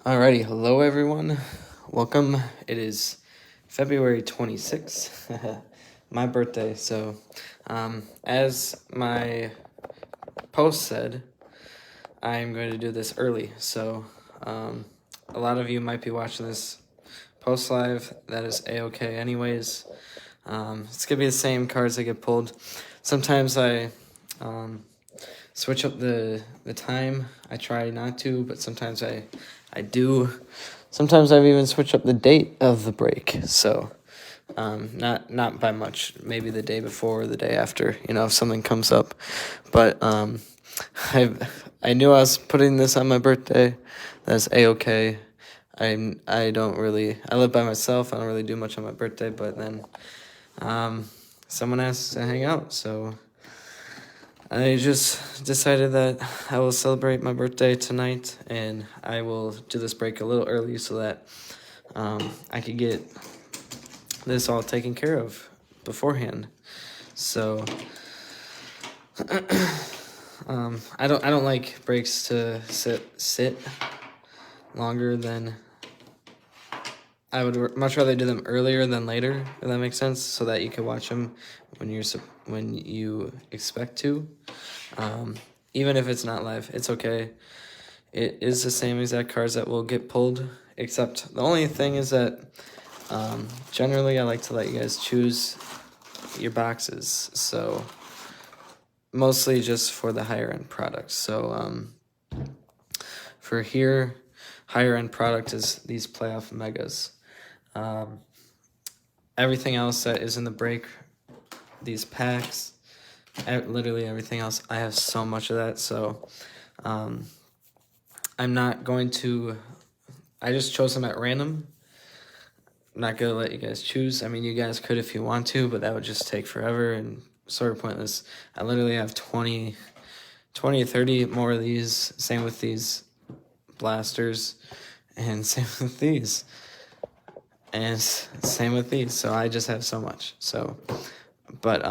Alrighty, hello everyone. Welcome. It is February 26th, my birthday. So, as my post said, I'm going to do this early. So, a lot of you might be watching this post live. That is a-okay anyways. It's going to be the same cards that get pulled. Sometimes I switch up the time. I try not to, but sometimes I do. Sometimes I've even switched up the date of the break. So, not by much. Maybe the day before or the day after. If something comes up. But I knew I was putting this on my birthday. That's a-okay. I don't really. I live by myself. I don't really do much on my birthday. But then, someone asked to hang out, so I just decided that I will celebrate my birthday tonight, and I will do this break a little early so that I could get this all taken care of beforehand. So I don't like breaks to sit longer than. I would much rather do them earlier than later, if that makes sense, so that you can watch them when you expect to. Even if it's not live, it's okay. It is the same exact cards that will get pulled, except the only thing is that generally I like to let you guys choose your boxes. So mostly just for the higher end products. So for here, higher end product is these playoff megas. Everything else that is in the break, these packs, literally everything else, I have so much of that. So I'm not going to. I just chose them at random. I'm not going to let you guys choose. I mean, you guys could if you want to, but that would just take forever and sort of pointless. I literally have 20 or 30 more of these. Same with these blasters, and same with these. And same with these. So I just have so much. So, but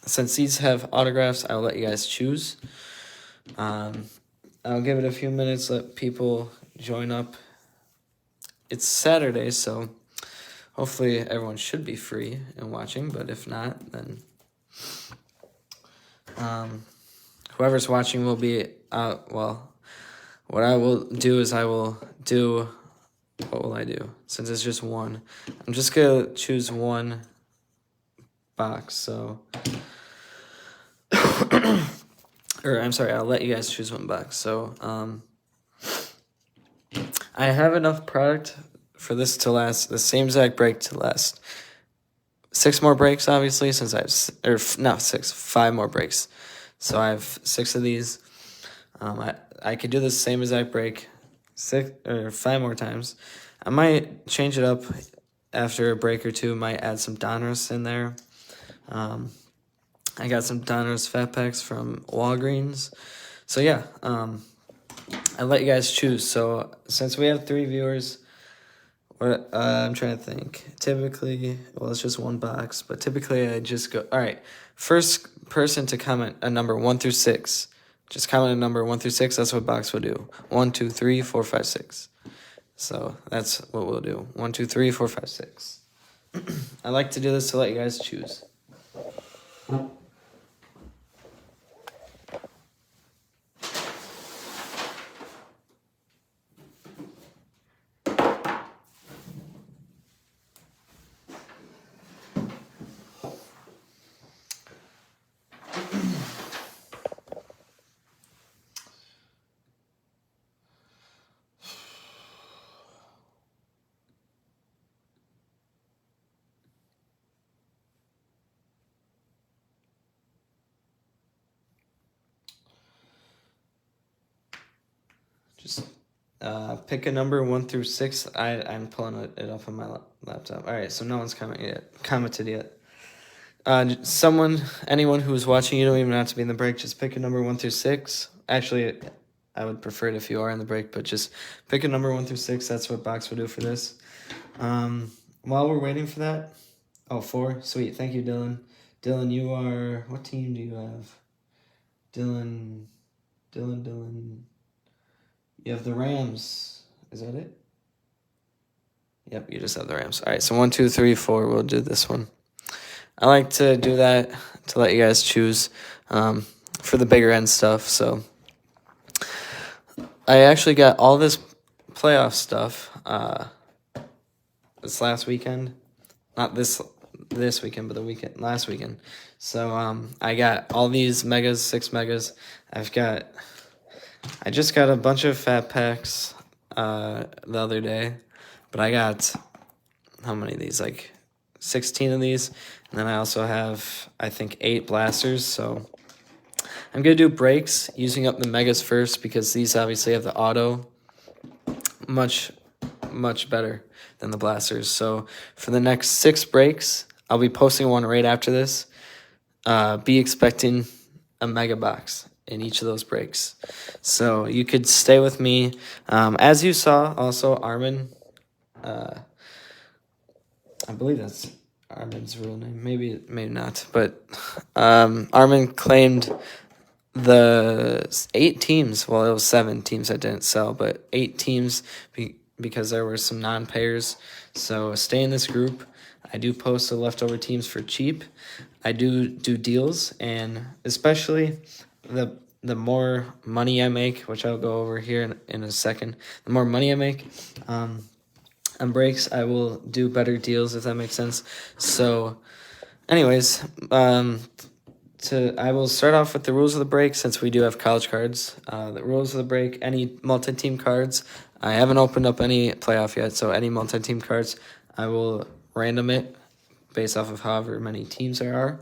since these have autographs, I'll let you guys choose. I'll give it a few minutes, let people join up. It's Saturday, so hopefully everyone should be free and watching, but if not, then whoever's watching will be well, what I will do is what will I do? Since it's just one, I'm just going to choose one box, so or I'm sorry, I'll let you guys choose one box. So I have enough product for this to last, the same exact break to last 6 more breaks, obviously, since I have, not 6, 5 more breaks. So I have 6 of these. I could do the same exact break 6 or 5 more times. I might change it up after a break or two. Might add some Donruss in there. I got some Donruss fat packs from Walgreens. So yeah, I let you guys choose. So since we have 3 viewers, I'm trying to think. Typically, well, it's just one box, but typically I just go, all right, first person to comment a number 1 through 6. Just comment a number 1 through 6. That's what box will do. 1, 2, 3, 4, 5, 6. So that's what we'll do. 1, 2, 3, 4, 5, 6. I like to do this to let you guys choose. Just pick a number 1 through 6. I'm pulling it up on my laptop. All right, so no one's commented yet. Anyone who's watching, you don't even have to be in the break. Just pick a number 1 through 6. Actually, I would prefer it if you are in the break, but just pick a number 1 through 6. That's what box will do for this. While we're waiting for that, 4. Sweet. Thank you, Dylan. Dylan, you are, what team do you have? Dylan. You have the Rams. Is that it? Yep, you just have the Rams. All right, so 1, 2, 3, 4. We'll do this one. I like to do that to let you guys choose for the bigger end stuff. So I actually got all this playoff stuff this last weekend. Not this weekend, but the last weekend. So I got all these megas, 6 megas. I just got a bunch of fat packs the other day, but I got how many of these? Like 16 of these, and then I also have I think 8 blasters. So I'm gonna do breaks using up the megas first because these obviously have the auto much better than the blasters. So for the next 6 breaks, I'll be posting one right after this. Be expecting a mega box in each of those breaks. So you could stay with me. As you saw, also Armin, I believe that's Armin's real name. Maybe not. But Armin claimed the 8 teams. Well, it was 7 teams I didn't sell, but 8 teams because there were some non-payers. So stay in this group. I do post the leftover teams for cheap. I do deals, and especially the more money I make, which I'll go over here in a second, the more money I make on breaks, I will do better deals, if that makes sense. So anyways, I will start off with the rules of the break since we do have college cards. The rules of the break, any multi-team cards. I haven't opened up any playoff yet, so any multi-team cards, I will random it based off of however many teams there are.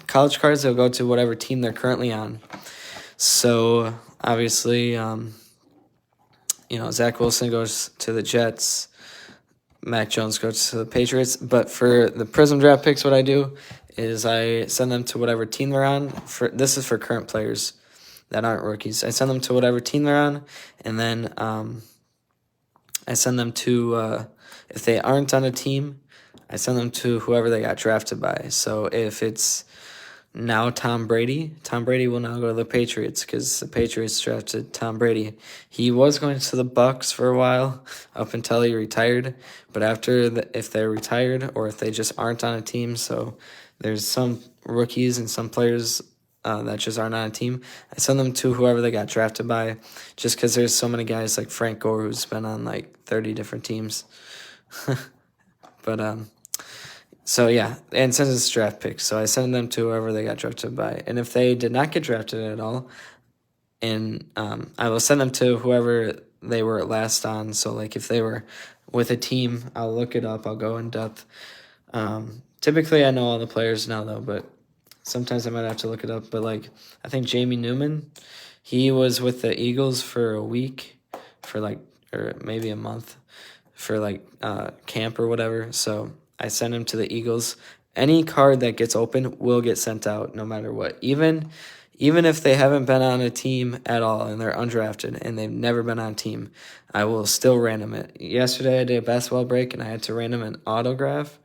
College cards, they'll go to whatever team they're currently on. So obviously, Zach Wilson goes to the Jets. Mac Jones goes to the Patriots. But for the Prism draft picks, what I do is I send them to whatever team they're on. This is for current players that aren't rookies. I send them to whatever team they're on, and then I send them to, if they aren't on a team, I send them to whoever they got drafted by. So if it's now Tom Brady will now go to the Patriots because the Patriots drafted Tom Brady. He was going to the Bucks for a while up until he retired, but if they're retired or if they just aren't on a team, so there's some rookies and some players that just aren't on a team, I send them to whoever they got drafted by, just because there's so many guys like Frank Gore who's been on like 30 different teams. But so yeah, and since it's draft picks, so I send them to whoever they got drafted by, and if they did not get drafted at all, and I will send them to whoever they were last on. So like if they were with a team, I'll look it up. I'll go in depth. Typically, I know all the players now though, but sometimes I might have to look it up. But like I think Jamie Newman, he was with the Eagles for a week, or maybe a month, for like camp or whatever. So I send him to the Eagles. Any card that gets open will get sent out no matter what. Even if they haven't been on a team at all and they're undrafted and they've never been on a team, I will still random it. Yesterday I did a basketball break and I had to random an autograph.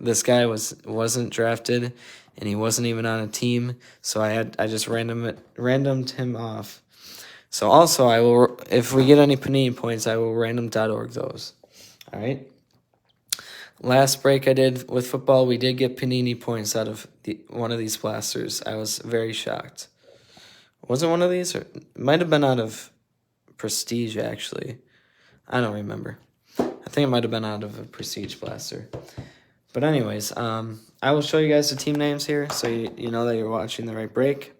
This guy wasn't drafted and he wasn't even on a team, so I just randomed him off. So also I will, if we get any Panini points, I will random.org those. All right. Last break I did with football, we did get Panini points out of one of these blasters. I was very shocked. Was it one of these? Or it might have been out of Prestige, actually. I don't remember. I think it might have been out of a Prestige blaster. But anyways, I will show you guys the team names here so you know that you're watching the right break.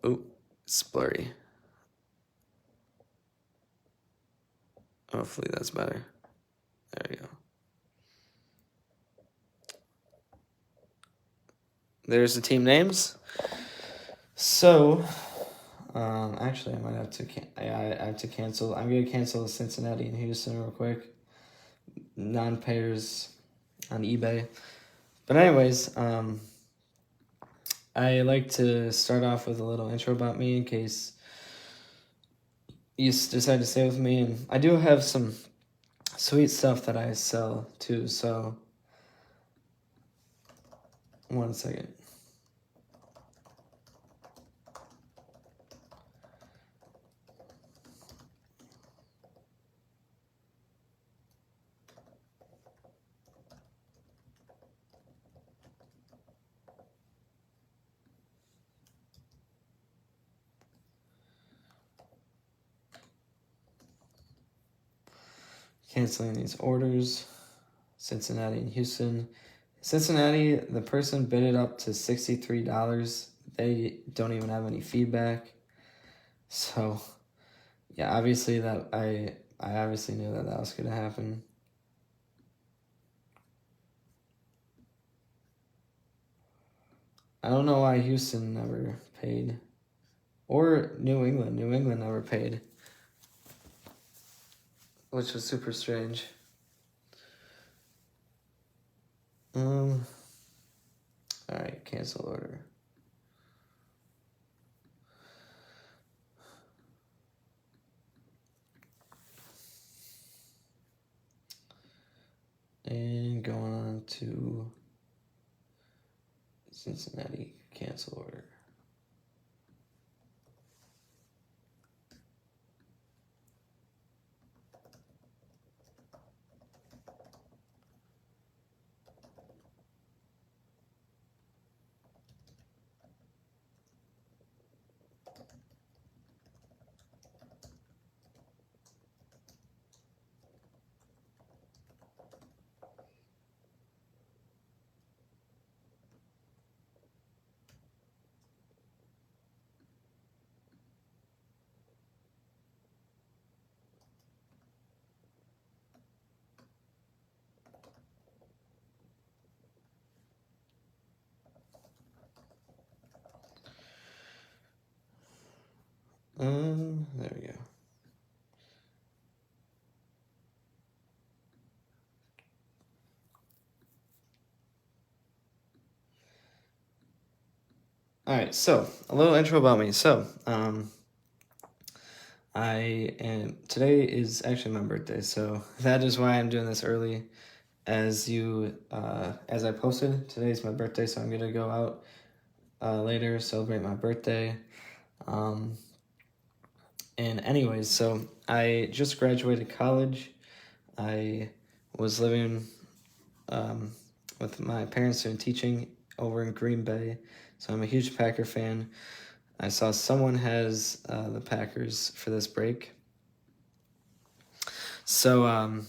Ooh, it's blurry. Hopefully that's better. There we go. There's the team names. So, actually, I might have to. I have to cancel. I'm gonna cancel Cincinnati and Houston real quick. Non-payers on eBay. But anyways, I like to start off with a little intro about me in case you decide to stay with me. And I do have some sweet stuff that I sell too. So, 1 second. canceling these orders. Cincinnati and Houston. Cincinnati, the person bid it up to $63. They don't even have any feedback. So, yeah, obviously I obviously knew that was going to happen. I don't know why Houston never paid. Or New England. New England never paid. Which was super strange. Alright, cancel order. And going on to Cincinnati, cancel order. There we go. All right, so a little intro about me. So, today is actually my birthday, so that is why I'm doing this early. As I posted, today's my birthday, so I'm gonna go out later, celebrate my birthday. And anyways, so I just graduated college. I was living with my parents doing teaching over in Green Bay, so I'm a huge Packer fan. I saw someone has the Packers for this break. So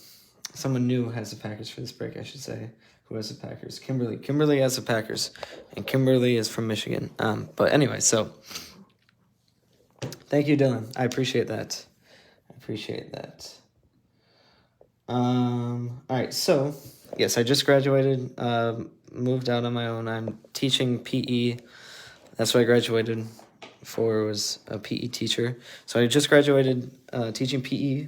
someone new has the Packers for this break, I should say. Who has the Packers? Kimberly. Kimberly has the Packers, and Kimberly is from Michigan. But anyway, so thank you, Dylan. I appreciate that. All right, so yes, I just graduated, moved out on my own. I'm teaching PE. That's what I graduated for, was a PE teacher. So I just graduated teaching PE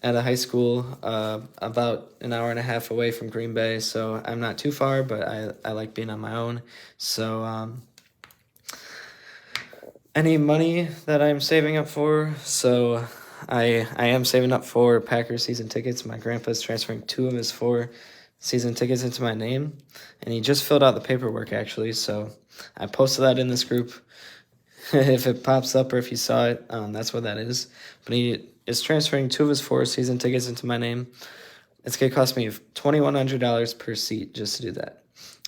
at a high school about an hour and a half away from Green Bay. So I'm not too far, but I like being on my own. So any money that I'm saving up for, so I am saving up for Packers season tickets. My grandpa's transferring 2 of his 4 season tickets into my name, and he just filled out the paperwork, actually, so I posted that in this group. If it pops up or if you saw it, that's what that is. But he is transferring 2 of his 4 season tickets into my name. It's going to cost me $2,100 per seat just to do that.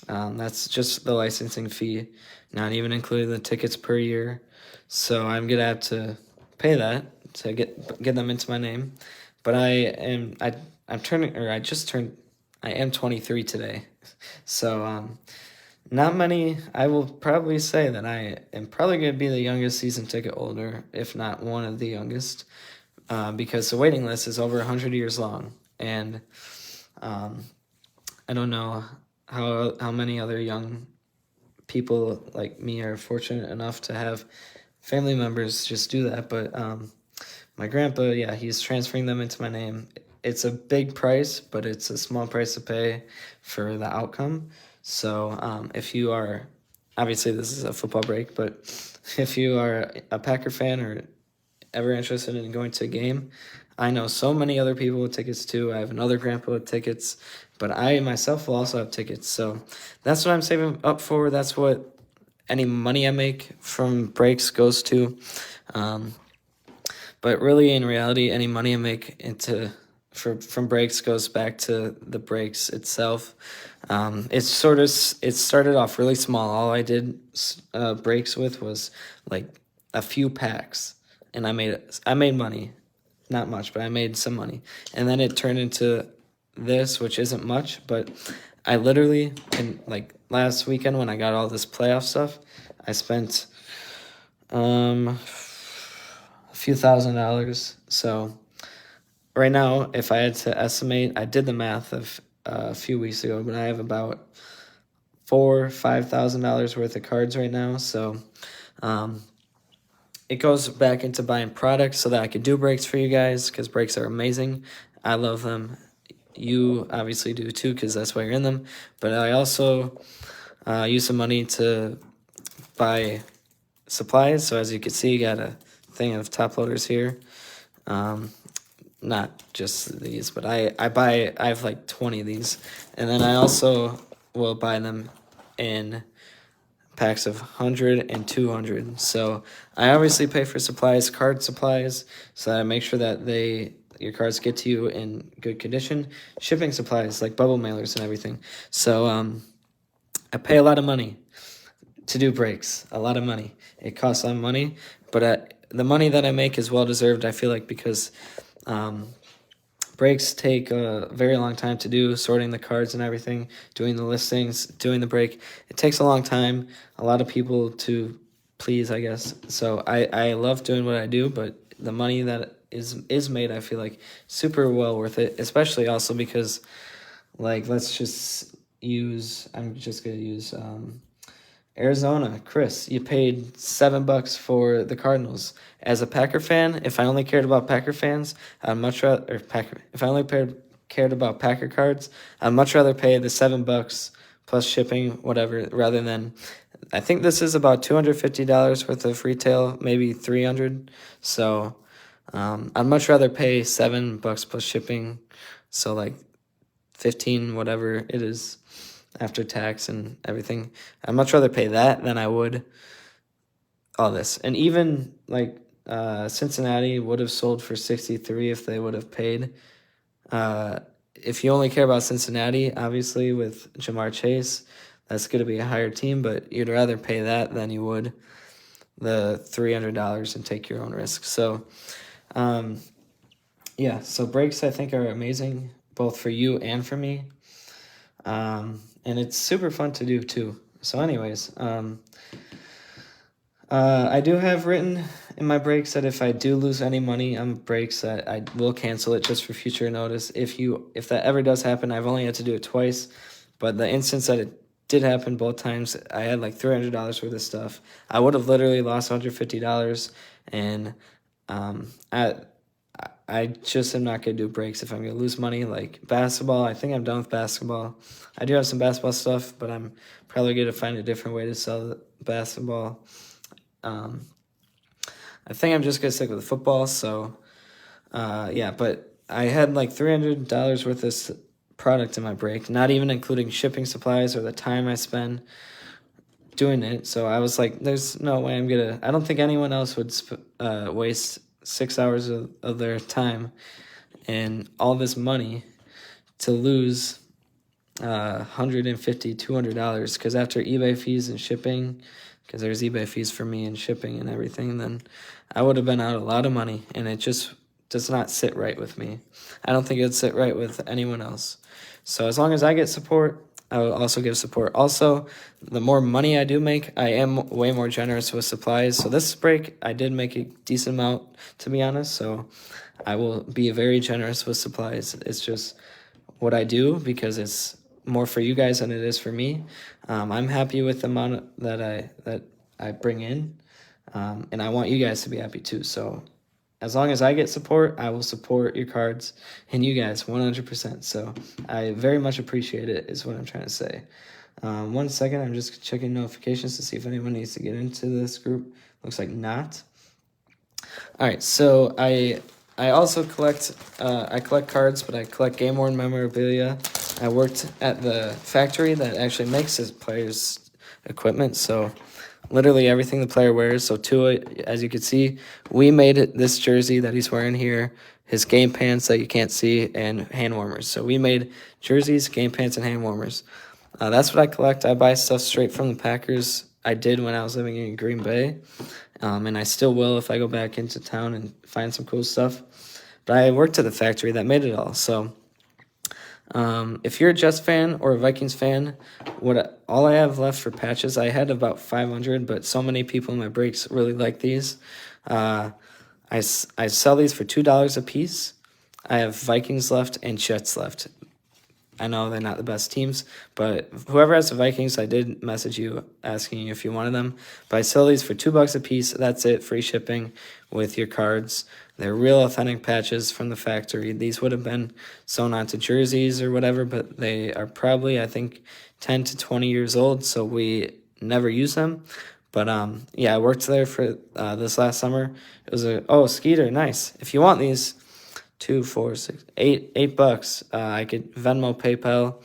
That's just the licensing fee, not even including the tickets per year. So I'm going to have to pay that to get them into my name. But I am 23 today. So not many. I will probably say that I am probably going to be the youngest season ticket holder, if not one of the youngest, because the waiting list is over 100 years long. And I don't know how many other young people like me are fortunate enough to have family members just do that. But my grandpa, yeah, he's transferring them into my name. It's a big price, but it's a small price to pay for the outcome. So if you are, obviously this is a football break, but if you are a Packer fan or ever interested in going to a game, I know so many other people with tickets too. I have another grandpa with tickets, but I myself will also have tickets. So that's what I'm saving up for. That's what any money I make from breaks goes to. But really, in reality, any money I make from breaks goes back to the breaks itself. It started off really small. All I did breaks with was like a few packs, and I made money not much, but I made some money. And then it turned into this, which isn't much, but I literally, in like last weekend when I got all this playoff stuff, I spent a few $1,000s. So right now, if I had to estimate, I did the math of a few weeks ago, but I have about $5,000 worth of cards right now. So it goes back into buying products so that I can do breaks for you guys, because breaks are amazing. I love them. You obviously do too, because that's why you're in them. But I also use some money to buy supplies. So as you can see, you got a thing of top loaders here. Not just these, but I have like 20 of these. And then I also will buy them in packs of 100 and 200. So I obviously pay for supplies, card supplies, so that I make sure that your cards get to you in good condition. Shipping supplies like bubble mailers and everything. So I pay a lot of money to do breaks, a lot of money. It costs a lot of money, but the money that I make is well deserved, I feel like, because breaks take a very long time to do, sorting the cards and everything, doing the listings, doing the break. It takes a long time, a lot of people to please, I guess. So I love doing what I do, but the money that is made, I feel like, super well worth it, especially also because, like, let's just use, I'm just going to use Arizona. Chris, you paid $7 for the Cardinals. As a Packer fan, if I only cared about Packer fans, I'd much rather, if I only cared about Packer cards, I'd much rather pay the $7 plus shipping, whatever, rather than, I think this is about $250 worth of retail, maybe 300. So I'd much rather pay $7 plus shipping, so like 15, whatever it is after tax and everything. I'd much rather pay that than I would all this. And even like Cincinnati would have sold for 63 if they would have paid. If you only care about Cincinnati, obviously with Jamar Chase, that's going to be a higher team, but you'd rather pay that than you would the $300 and take your own risk. So yeah, so breaks I think are amazing, both for you and for me. And it's super fun to do too. So anyways, I do have written in my breaks that if I do lose any money on breaks, that I will cancel it just for future notice. If that ever does happen, I've only had to do it twice, but the instance that it did happen both times, I had like $300 worth of stuff. I would have literally lost $150, and I just am not going to do breaks if I'm going to lose money. Like basketball, I think I'm done with basketball. I do have some basketball stuff, but I'm probably going to find a different way to sell the basketball. I think I'm just going to stick with football. So, yeah, but I had like $300 worth of product in my break, not even including shipping supplies or the time I spend doing it. So I was like, there's no way I don't think anyone else would waste 6 hours of their time and all this money to lose $150, $200, because after eBay fees and shipping, because there's eBay fees for me and shipping and everything, then I would have been out a lot of money, and it just does not sit right with me. I don't think it would sit right with anyone else. So as long as I get support, I will also give support. Also, the more money I do make, I am way more generous with supplies. So this break, I did make a decent amount, to be honest. So I will be very generous with supplies. It's just what I do because it's more for you guys than it is for me. I'm happy with the amount that I bring in, and I want you guys to be happy too. So as long as I get support, I will support your cards and you guys 100%. So I very much appreciate it, is what I'm trying to say. 1 second, I'm just checking notifications to see if anyone needs to get into this group. Looks like not. All right, so I also collect cards, but I collect game-worn memorabilia. I worked at the factory that actually makes his players' equipment, so literally everything the player wears. So Tua, as you can see, we made this jersey that he's wearing here, his game pants that you can't see, and hand warmers. So we made jerseys, game pants, and hand warmers. That's what I collect. I buy stuff straight from the Packers. I did when I was living in Green Bay, and I still will if I go back into town and find some cool stuff. but I worked at the factory that made it all. So if you're a Jets fan or a Vikings fan, all I have left for patches, I had about 500, but so many people in my breaks really like these. I sell these for $2 a piece. I have Vikings left and Jets left. I know they're not the best teams, but whoever has the Vikings, I did message you asking you if you wanted them. But I sell these for $2 a piece. That's it, free shipping with your cards. They're real authentic patches from the factory. These would have been sewn onto jerseys or whatever, but they are probably, I think, 10 to 20 years old, so we never use them. But yeah, I worked there for this last summer. It was Skeeter, nice. If you want these, 2, 4, 6, $8. I could Venmo, PayPal.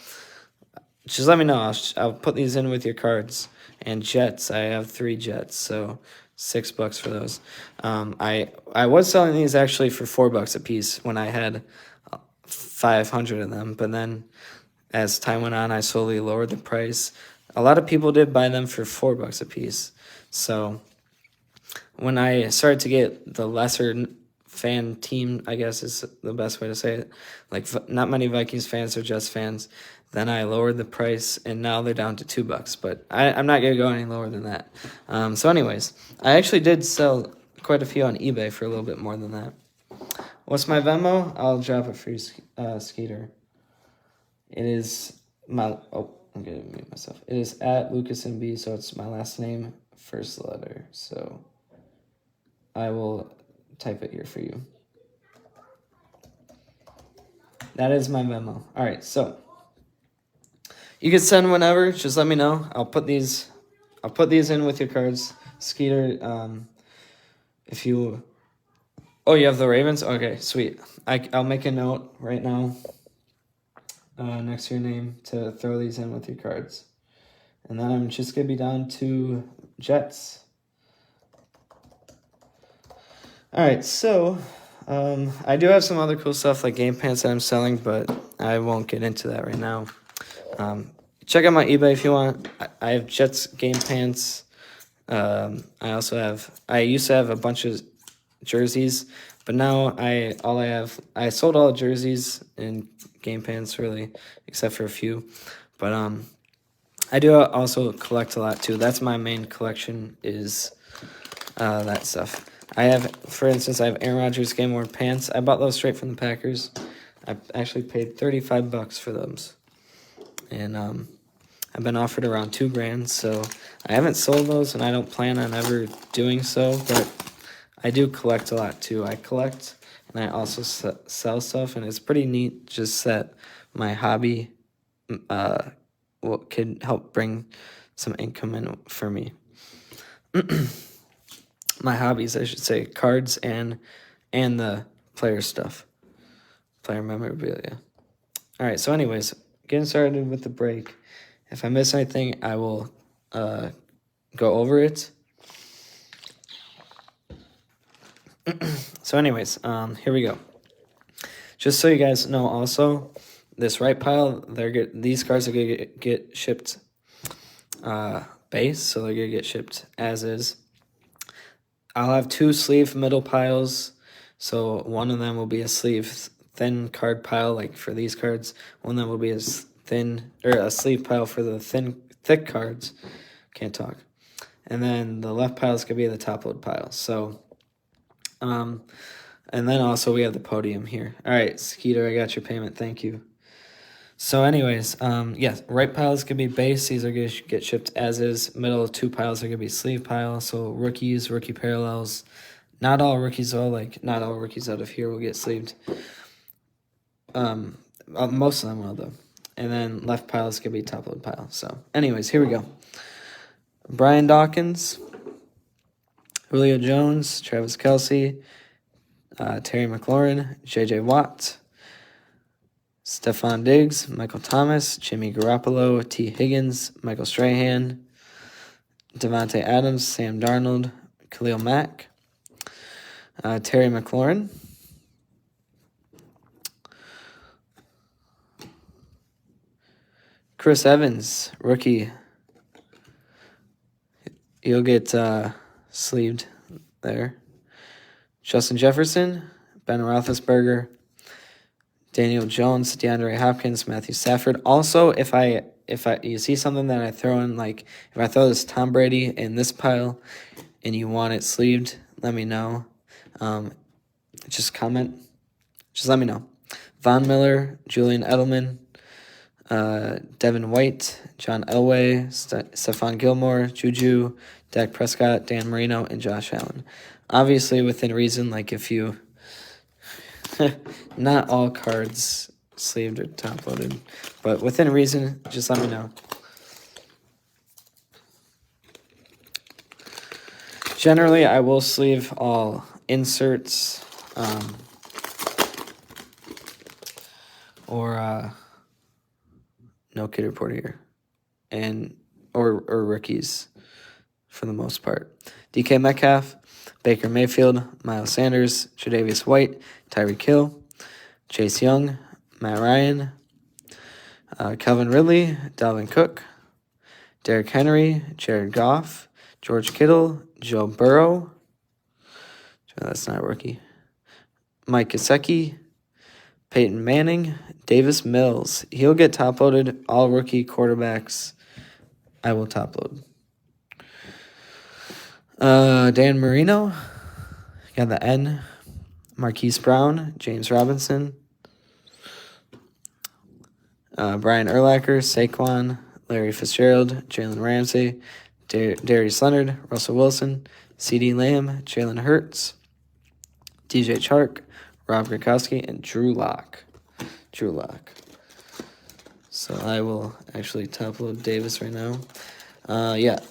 Just let me know. I'll put these in with your cards. And Jets, I have 3 Jets, so $6 for those. I was selling these actually for $4 a piece when I had 500 of them, but then as time went on, I slowly lowered the price. A lot of people did buy them for $4 a piece. So when I started to get the lesser fan team, I guess is the best way to say it, like not many Vikings fans or Jets fans, then I lowered the price, and now they're down to $2. But I'm not going to go any lower than that. So anyways, I actually did sell quite a few on eBay for a little bit more than that. What's my Venmo? I'll drop it for you, Skeeter. It is I'm going to mute myself. It is at LucasMB, so it's my last name, first letter. So I will type it here for you. That is my Venmo. All right, so you can send whenever. Just let me know. I'll put these in with your cards. Skeeter, if you... Oh, you have the Ravens? Okay, sweet. I'll make a note right now next to your name to throw these in with your cards. And then I'm just going to be down to Jets. All right, so I do have some other cool stuff like game pants that I'm selling, but I won't get into that right now. Check out my eBay if you want. I have Jets game pants. I used to have a bunch of jerseys, but now I sold all the jerseys and game pants really, except for a few. But I do also collect a lot too. That's my main collection is that stuff. For instance, I have Aaron Rodgers game worn pants. I bought those straight from the Packers. I actually paid $35 for those, and I've been offered around $2,000. So I haven't sold those, and I don't plan on ever doing so. But I do collect a lot too. I collect, and I also sell stuff, and it's pretty neat. Just that my hobby, could help bring some income in for me. My hobbies, I should say, cards and the player stuff, player memorabilia. All right, so anyways, getting started with the break. If I miss anything, I will go over it. So anyways, here we go. Just so you guys know also, this right pile, these cards are going to get shipped base, so they're going to get shipped as is. I'll have 2 sleeve middle piles, so one of them will be a sleeve thin card pile, like for these cards. One of them will be a sleeve pile for the thick cards. Can't talk. And then the left pile is going to be the top load pile. So, and then also we have the podium here. All right, Skeeter, I got your payment. Thank you. So anyways, yes, right piles could be base. These are going to get shipped as is. Middle 2 piles are going to be sleeve piles. So rookies, rookie parallels. Not all rookies, though. Not all rookies out of here will get sleeved. Most of them will, though. And then left pile is going to be top load pile. So anyways, here we go. Brian Dawkins, Julio Jones, Travis Kelce, Terry McLaurin, J.J. Watt, Stephon Diggs, Michael Thomas, Jimmy Garoppolo, T. Higgins, Michael Strahan, Devontae Adams, Sam Darnold, Khalil Mack, Terry McLaurin, Chris Evans, rookie. He'll get sleeved there. Justin Jefferson, Ben Roethlisberger, Daniel Jones, DeAndre Hopkins, Matthew Stafford. Also, if you see something that I throw in, like if I throw this Tom Brady in this pile and you want it sleeved, let me know. Just comment. Just let me know. Von Miller, Julian Edelman, Devin White, John Elway, Stephon Gilmore, Juju, Dak Prescott, Dan Marino, and Josh Allen. Obviously, within reason, like if you... not all cards sleeved or top-loaded, but within reason, just let me know. Generally, I will sleeve all inserts or no kid report here, and or rookies for the most part. DK Metcalf, Baker Mayfield, Miles Sanders, Tre'Davious White, Tyreek Hill, Chase Young, Matt Ryan, Calvin Ridley, Dalvin Cook, Derrick Henry, Jared Goff, George Kittle, Joe Burrow. That's not a rookie. Mike Gesicki, Peyton Manning, Davis Mills. He'll get top-loaded. All rookie quarterbacks, I will top-load. Dan Marino, got the N. Marquise Brown, James Robinson, Brian Urlacher, Saquon, Larry Fitzgerald, Jalen Ramsey, Darius Leonard, Russell Wilson, CeeDee Lamb, Jalen Hurts, DJ Chark, Rob Gronkowski, and Drew Lock. So I will actually top-load Davis right now.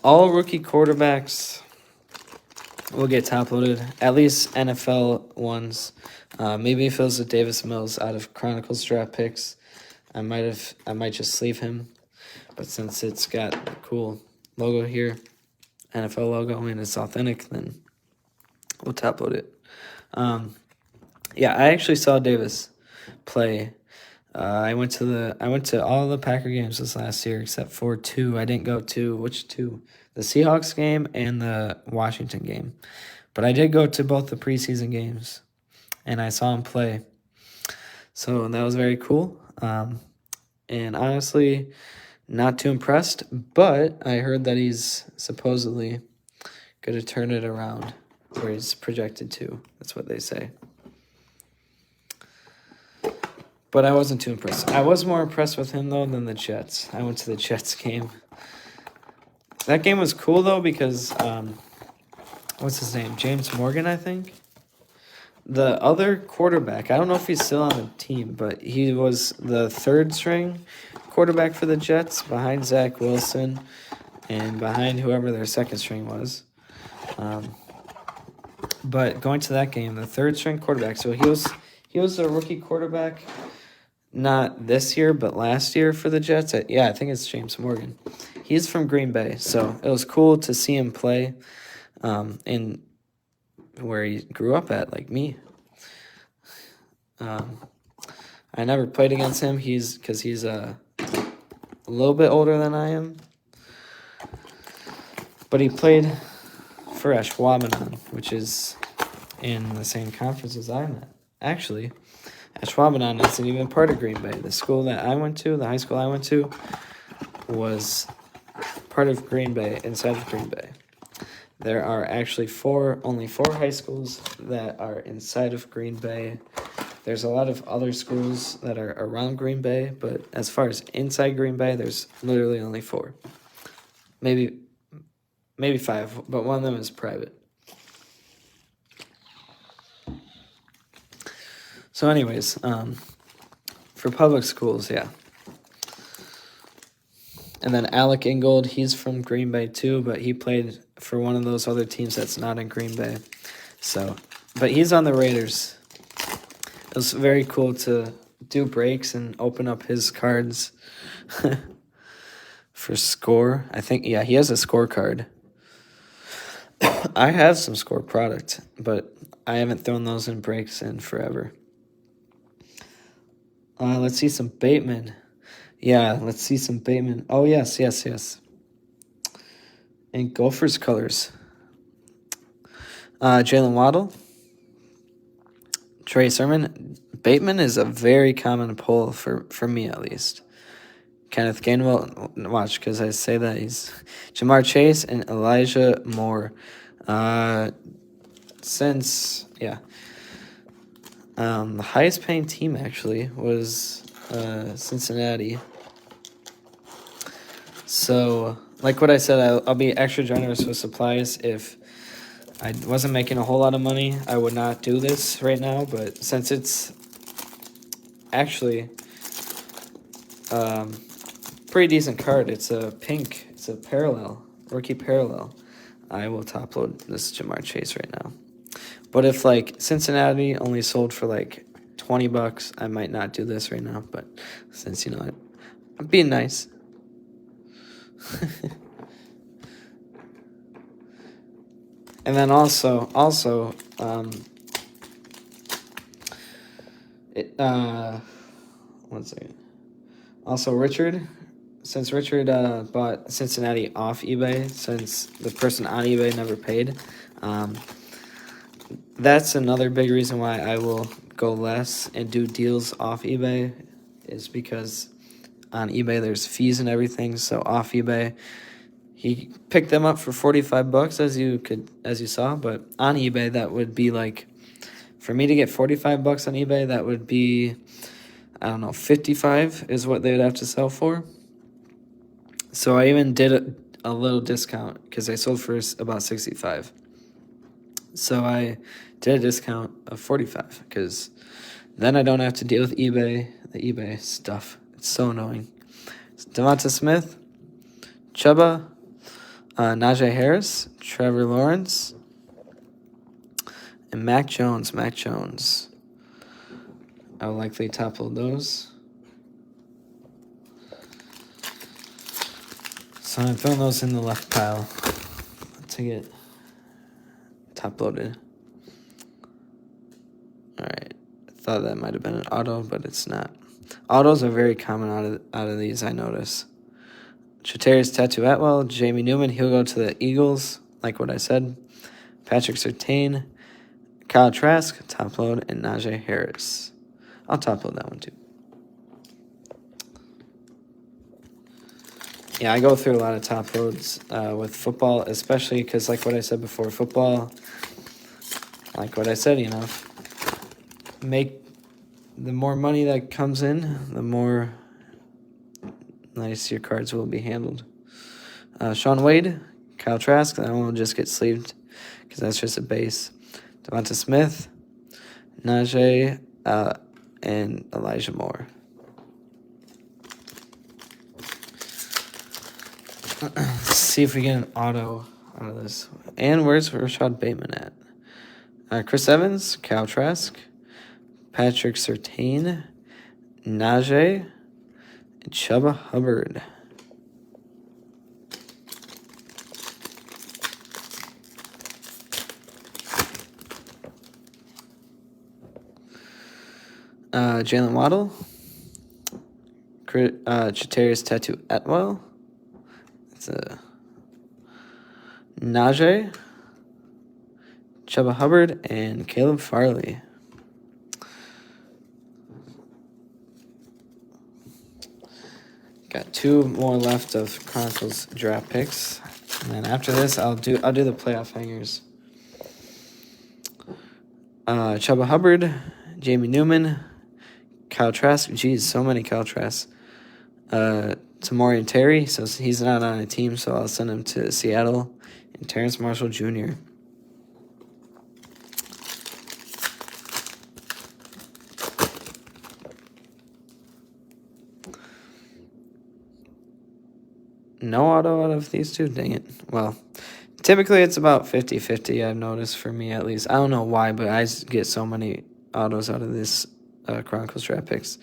All rookie quarterbacks will get top-loaded, at least NFL ones. Maybe if it was a Davis Mills out of Chronicles draft picks, I might just sleeve him. But since it's got the cool logo here, NFL logo, and it's authentic, then we'll top-load it. I actually saw Davis play. I went to all the Packer games this last year except for two. I didn't go to which two? The Seahawks game and the Washington game. But I did go to both the preseason games, and I saw him play. So that was very cool. And honestly, not too impressed, but I heard that he's supposedly going to turn it around where he's projected to. That's what they say. But I wasn't too impressed. I was more impressed with him, though, than the Jets. I went to the Jets game. That game was cool, though, because, what's his name? James Morgan, I think? The other quarterback, I don't know if he's still on the team, but he was the third-string quarterback for the Jets behind Zach Wilson and behind whoever their second string was. But going to that game, the third-string quarterback, so he was a rookie quarterback, not this year, but last year for the Jets. I think it's James Morgan. He's from Green Bay, so it was cool to see him play in where he grew up at, like me. I never played against him. Because he's a little bit older than I am. But he played for Ashwaubenon, which is in the same conference as I'm at. Actually, Ashwaubenon isn't even part of Green Bay. The school that I went to, the high school I went to, was part of Green Bay, inside of Green Bay. There are actually only four high schools that are inside of Green Bay. There's a lot of other schools that are around Green Bay, but as far as inside Green Bay, there's literally only four. Maybe five, but one of them is private. So anyways, for public schools, yeah. And then Alec Ingold, he's from Green Bay too, but he played for one of those other teams that's not in Green Bay. So, but he's on the Raiders. It was very cool to do breaks and open up his cards for score. I think, he has a score card. I have some score product, but I haven't thrown those in breaks in forever. Let's see some Bateman. Yeah, let's see some Bateman. Oh, yes. And Gophers colors. Jalen Waddle, Trey Sermon. Bateman is a very common pull for me, at least. Kenneth Gainwell, watch, because I say that he's Jamar Chase and Elijah Moore. The highest paying team actually was Cincinnati. So, like what I said, I'll be extra generous with supplies. If I wasn't making a whole lot of money, I would not do this right now. But since it's actually pretty decent card, it's a pink, it's a parallel, rookie parallel, I will top load this Jamar Chase right now. But if like Cincinnati only sold for like $20, I might not do this right now. But since I'm being nice. And then also, 1 second. Also, Richard, since Richard bought Cincinnati off eBay, since the person on eBay never paid, that's another big reason why I will go less and do deals off eBay, is because on eBay there's fees and everything. So off eBay, he picked them up for $45 as you saw, but on eBay that would be like, for me to get $45 on eBay, that would be, I don't know, 55 is what they would have to sell for. So I even did a little discount because I sold for about 65. So I did a discount of 45 because then I don't have to deal with the eBay stuff. It's so annoying. Devonta Smith, Chuba, Najee Harris, Trevor Lawrence, and Mac Jones. I'll likely top load those. So I'm throwing those in the left pile to get top loaded. Alright. I thought that might have been an auto, but it's not. Autos are very common out of these, I notice. Chatterius Tattoo Atwell, Jamie Newman, he'll go to the Eagles, like what I said. Patrick Surtain, Kyle Trask, top load, and Najee Harris. I'll top load that one too. Yeah, I go through a lot of top loads with football, especially because, like what I said before, football, like what I said, make the more money that comes in, the more nice your cards will be handled. Sean Wade, Kyle Trask, that one will just get sleeved because that's just a base. Devonta Smith, Najee, and Elijah Moore. Let's see if we get an auto out of this. And where's Rashad Bateman at? Chris Evans, Kyle Trask, Patrick Surtain, Najee, and Chuba Hubbard. Jalen Waddle, Chatterius Tattoo Atwell. It's a Najee, Chuba Hubbard, and Caleb Farley. Got 2 more left of Chronicles draft picks, and then after this, I'll do the playoff hangers. Chuba Hubbard, Jamie Newman, Kyle Trask. Geez, so many Kyle Trask. Tamori and Terry, so he's not on a team, so I'll send him to Seattle. And Terrence Marshall Jr. No auto out of these two? Dang it. Well, typically it's about 50-50, I've noticed, for me at least. I don't know why, but I get so many autos out of this Chronicles draft picks.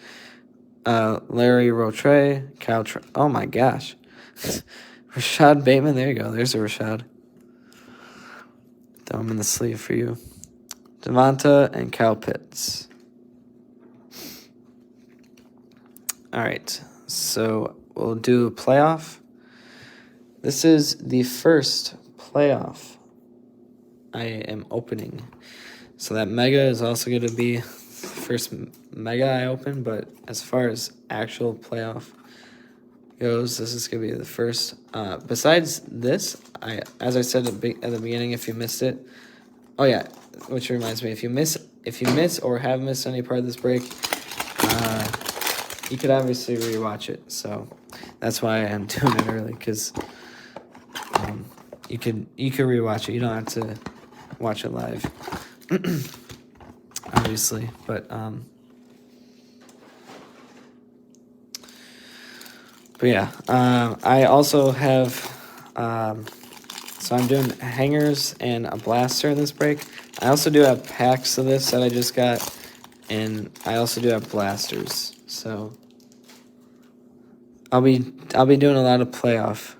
Larry Rotre, oh my gosh. Rashad Bateman, there you go. There's a Rashad. Throw him in the sleeve for you. Devonta and Kyle Pitts. All right, so we'll do a playoff. This is the first playoff I am opening So that mega is also going to be the first mega I open, but as far as actual playoff goes, this is going to be the first. Besides this, as I said at the beginning, if you missed it, oh yeah, which reminds me, if you miss or have missed any part of this break, you could obviously rewatch it. So that's why I'm doing it early, because you could rewatch it. You don't have to watch it live, obviously. But yeah, I also have. So I'm doing hangers and a blaster in this break. I also do have packs of this that I just got, and I also do have blasters. So I'll be doing a lot of playoff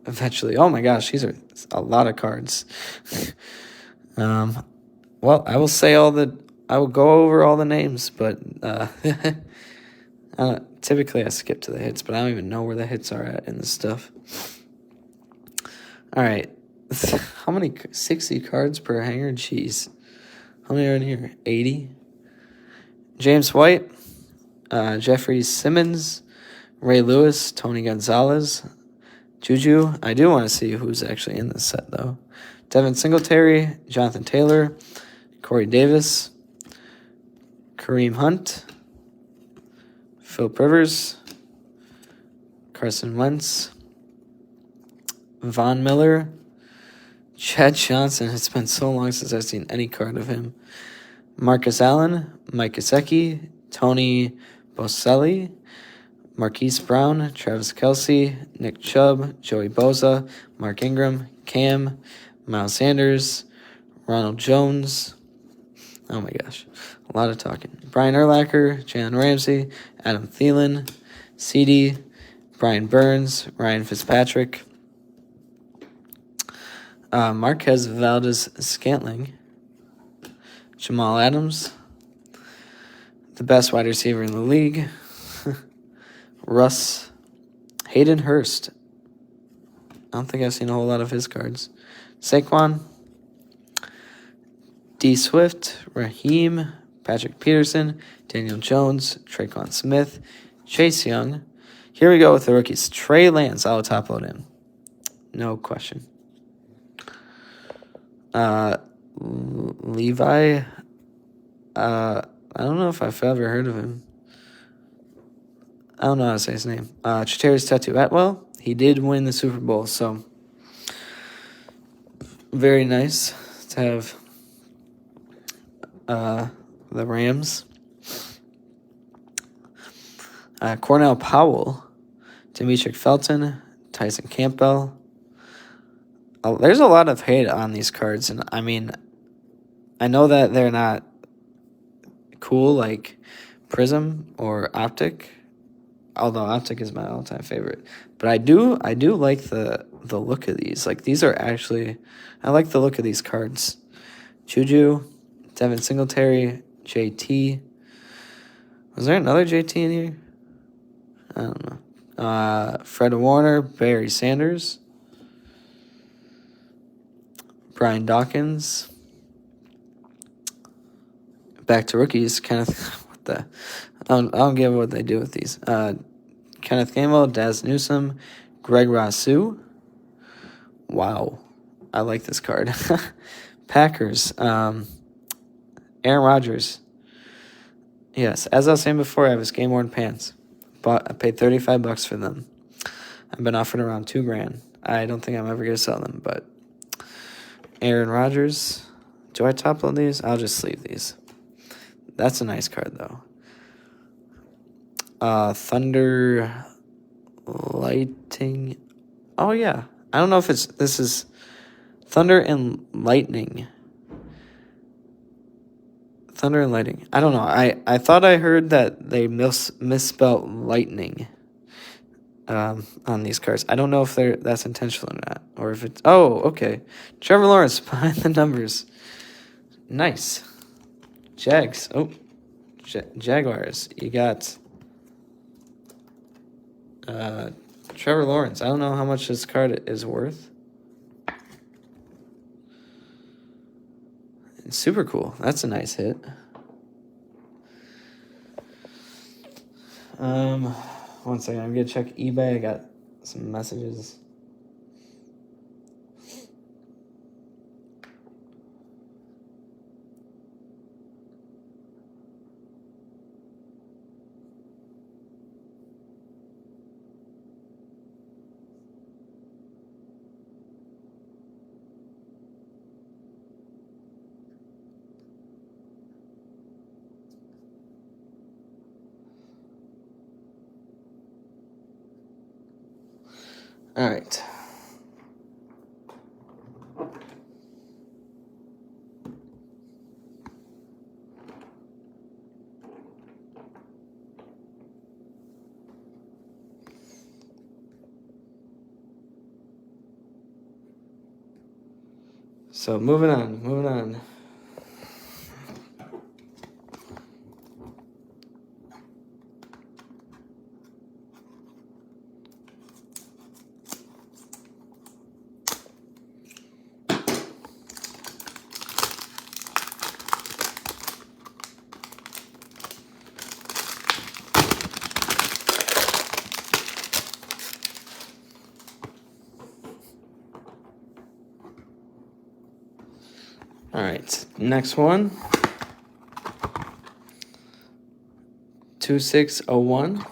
eventually. Oh my gosh, these are a lot of cards. Well, I will go over all the names, but typically I skip to the hits, but I don't even know where the hits are at in this stuff. All right. How many? 60 cards per hanger? Jeez. How many are in here? 80? James White, Jeffrey Simmons, Ray Lewis, Tony Gonzalez, Juju. I do want to see who's actually in this set, though. Devin Singletary, Jonathan Taylor, Corey Davis, Kareem Hunt, Philip Rivers, Carson Wentz, Von Miller, Chad Johnson. It's been so long since I've seen any card of him. Marcus Allen, Mike Gesicki, Tony Boselli, Marquise Brown, Travis Kelce, Nick Chubb, Joey Bosa, Mark Ingram, Cam, Miles Sanders, Ronald Jones. Oh my gosh, a lot of talking. Brian Urlacher, Jalen Ramsey, Adam Thielen, CD, Brian Burns, Ryan Fitzpatrick, Marquez Valdez-Scantling, Jamal Adams, the best wide receiver in the league, Russ, Hayden Hurst. I don't think I've seen a whole lot of his cards. Saquon, D. Swift, Raheem, Patrick Peterson, Daniel Jones, Traquan Smith, Chase Young. Here we go with the rookies. Trey Lance, I'll top load him. No question. Levi, I don't know if I've ever heard of him. I don't know how to say his name. Chatteri's Tattoo Atwell. He did win the Super Bowl, so very nice to have the Rams. Cornell Powell, Demetric Felton, Tyson Campbell. There's a lot of hate on these cards, and I mean, I know that they're not cool like Prism or Optic, although Optic is my all-time favorite. But I do like the look of these. Like, these are actually, I like the look of these cards. Juju, Devin Singletary, JT. Was there another JT in here? I don't know. Fred Warner, Barry Sanders, Brian Dawkins. Back to rookies. Kenneth, what the? I don't get what they do with these. Kenneth Gainwell, Daz Newsome, Greg Rousseau. Wow, I like this card. Packers. Aaron Rodgers. Yes, as I was saying before, I have his game-worn pants. I paid $35 for them. I've been offered around $2,000. I don't think I'm ever gonna sell them, but Aaron Rodgers. Do I top load these? I'll just sleeve these. That's a nice card though. Thunder Lighting. Oh yeah. I don't know if this is Thunder and Lightning. Thunder and Lightning. I don't know. I thought I heard that they misspelled lightning on these cards. I don't know if that's intentional or not, or if it's. Oh, okay. Trevor Lawrence behind the numbers. Nice. Jags. Oh, Jaguars. You got Trevor Lawrence. I don't know how much this card is worth. Super cool. That's a nice hit. One second. I'm gonna check eBay. I got some messages. All right. So moving on. All right, next one. 2601.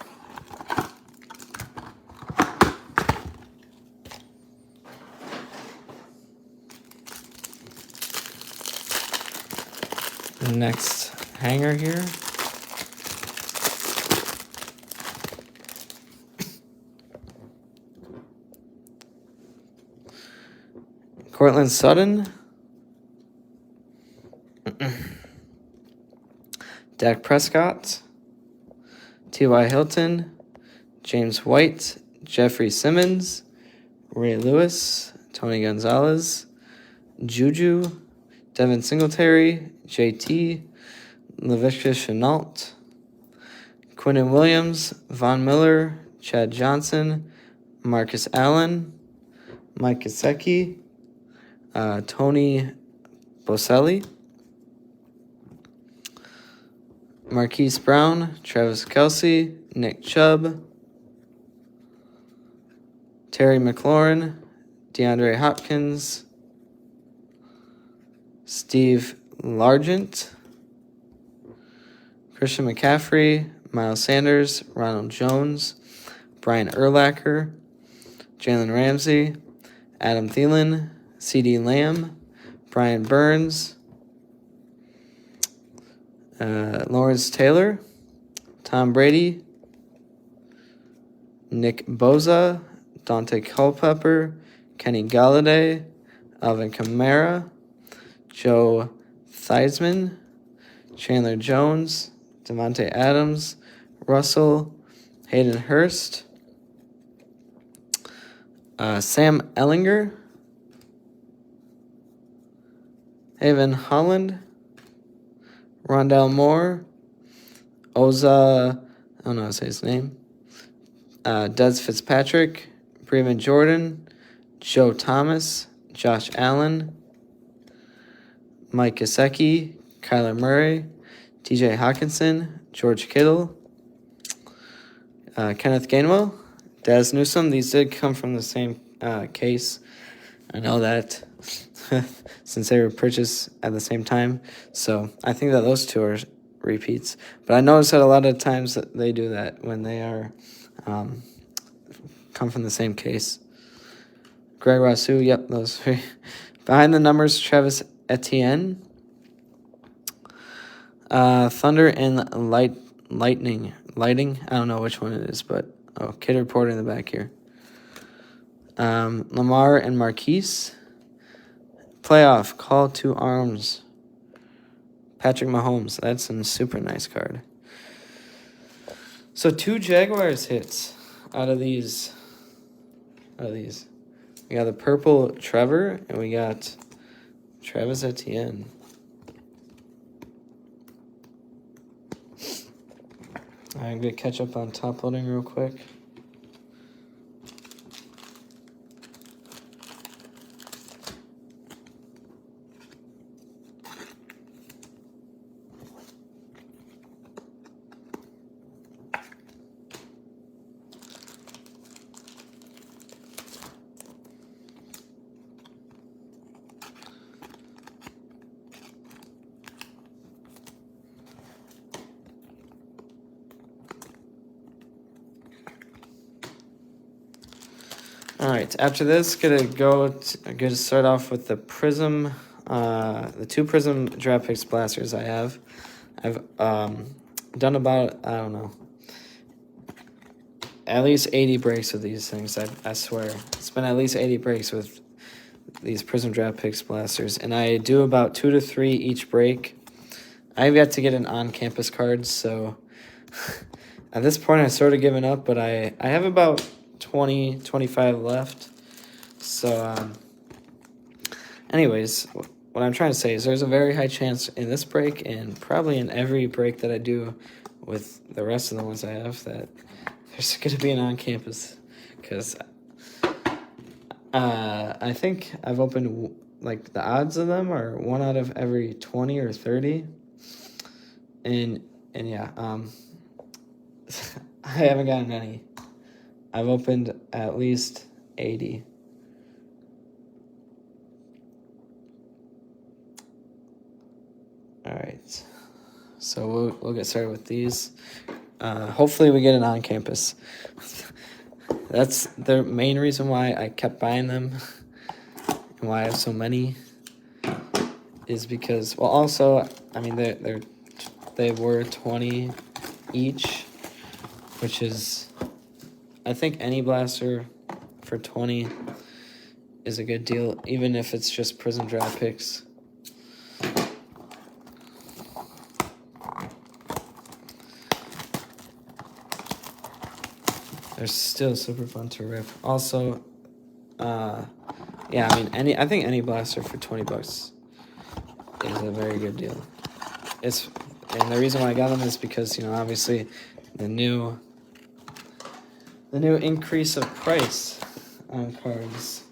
Next hanger here. Cortland Sutton. Dak Prescott. T.Y. Hilton. James White. Jeffrey Simmons. Ray Lewis. Tony Gonzalez. Juju. Devin Singletary. JT. Laviska Shenault. Quinnen Williams. Von Miller. Chad Johnson. Marcus Allen. Mike Gesicki. Tony Boselli. Marquise Brown. Travis Kelce. Nick Chubb. Terry McLaurin. DeAndre Hopkins. Steve Largent. Christian McCaffrey. Miles Sanders. Ronald Jones. Brian Urlacher. Jalen Ramsey. Adam Thielen. CeeDee Lamb. Brian Burns. Lawrence Taylor. Tom Brady. Nick Bosa. Dante Culpepper. Kenny Galladay. Alvin Kamara. Joe Theismann. Chandler Jones. Devontae Adams. Russell. Hayden Hurst. Sam Ellinger. Haven Holland. Rondell Moore. Oza, I don't know how to say his name. Des Fitzpatrick. Bremen Jordan. Joe Thomas. Josh Allen. Mike Gesicki. Kyler Murray. TJ Hawkinson. George Kittle. Kenneth Gainwell. Daz Newsome. These did come from the same case. I know that since they were purchased at the same time. So I think that those two are repeats. But I noticed that a lot of times that they do that when they are come from the same case. Greg Rousseau, yep, those three. Behind the numbers, Travis Etienne. Thunder and Lighting. I don't know which one it is, but kid report in the back here. Lamar and Marquise. Playoff, call to arms. Patrick Mahomes. That's a super nice card. So 2 Jaguars hits out of these. We got the purple Trevor, and we got Travis Etienne. I'm going to catch up on top loading real quick. All right, after this, gonna start off with the Prism, the 2 Prism Draft Picks blasters I have. I've done about, I don't know, at least 80 breaks with these things. I swear, it's been at least 80 breaks with these Prism Draft Picks blasters, and I do about 2 to 3 each break. I've yet to get an on-campus card, so at this point I've sort of given up, but I have about 20, 25 left. So, anyways, what I'm trying to say is there's a very high chance in this break and probably in every break that I do with the rest of the ones I have that there's going to be an on-campus, because I think I've opened, like, the odds of them are 1 out of every 20 or 30. And yeah, I haven't gotten any. I've opened at least 80. All right, so we'll get started with these. Hopefully we get it on campus. That's the main reason why I kept buying them and why I have so many, is because, well, also, I mean, they were 20 each, which is, I think any blaster for 20 is a good deal, even if it's just Prism Draft Picks. They're still super fun to rip. Also, yeah, I mean, I think any blaster for $20 is a very good deal. And the reason why I got them is because, you know, obviously the new increase of price on cards.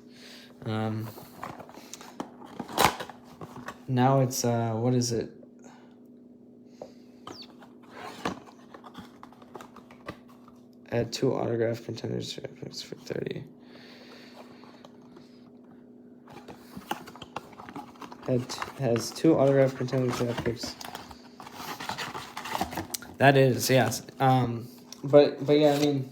Now it's what is it? Add 2 autograph contenders for 30. Has 2 autograph contenders draft picks. That is, yes. But yeah, I mean,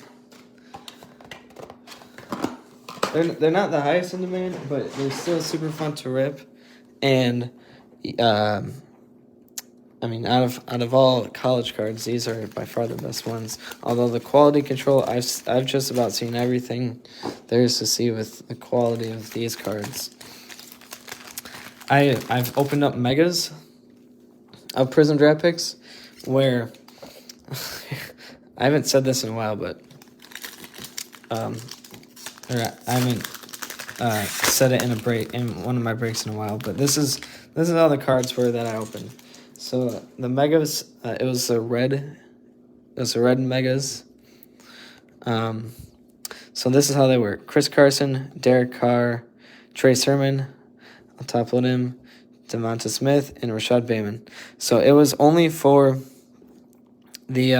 they're not the highest in demand, but they're still super fun to rip, and I mean, out of all college cards, these are by far the best ones. Although the quality control, I've just about seen everything there is to see with the quality of these cards. I've opened up megas of Prism Draft Picks where I haven't said this in a while, but I haven't said it in one of my breaks in a while. But this is all the cards were that I opened. So the megas, it was the red megas. So this is how they were: Chris Carson, Derek Carr, Trey Sermon, on top of him, Devonta Smith, and Rashad Bateman. So it was only for the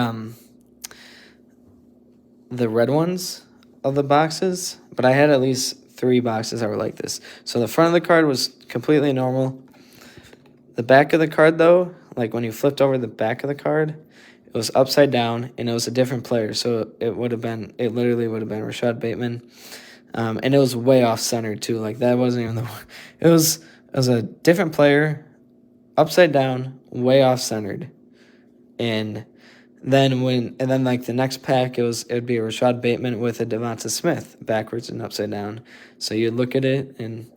red ones of the boxes, but I had at least 3 boxes that were like this. So the front of the card was completely normal. The back of the card, though, like when you flipped over the back of the card, it was upside down, and it was a different player. So it literally would have been Rashad Bateman. And it was way off center too. Like that wasn't even it was a different player, upside down, way off centered. And then like the next pack, it would be a Rashad Bateman with a Devonta Smith backwards and upside down. So you'd look at it, and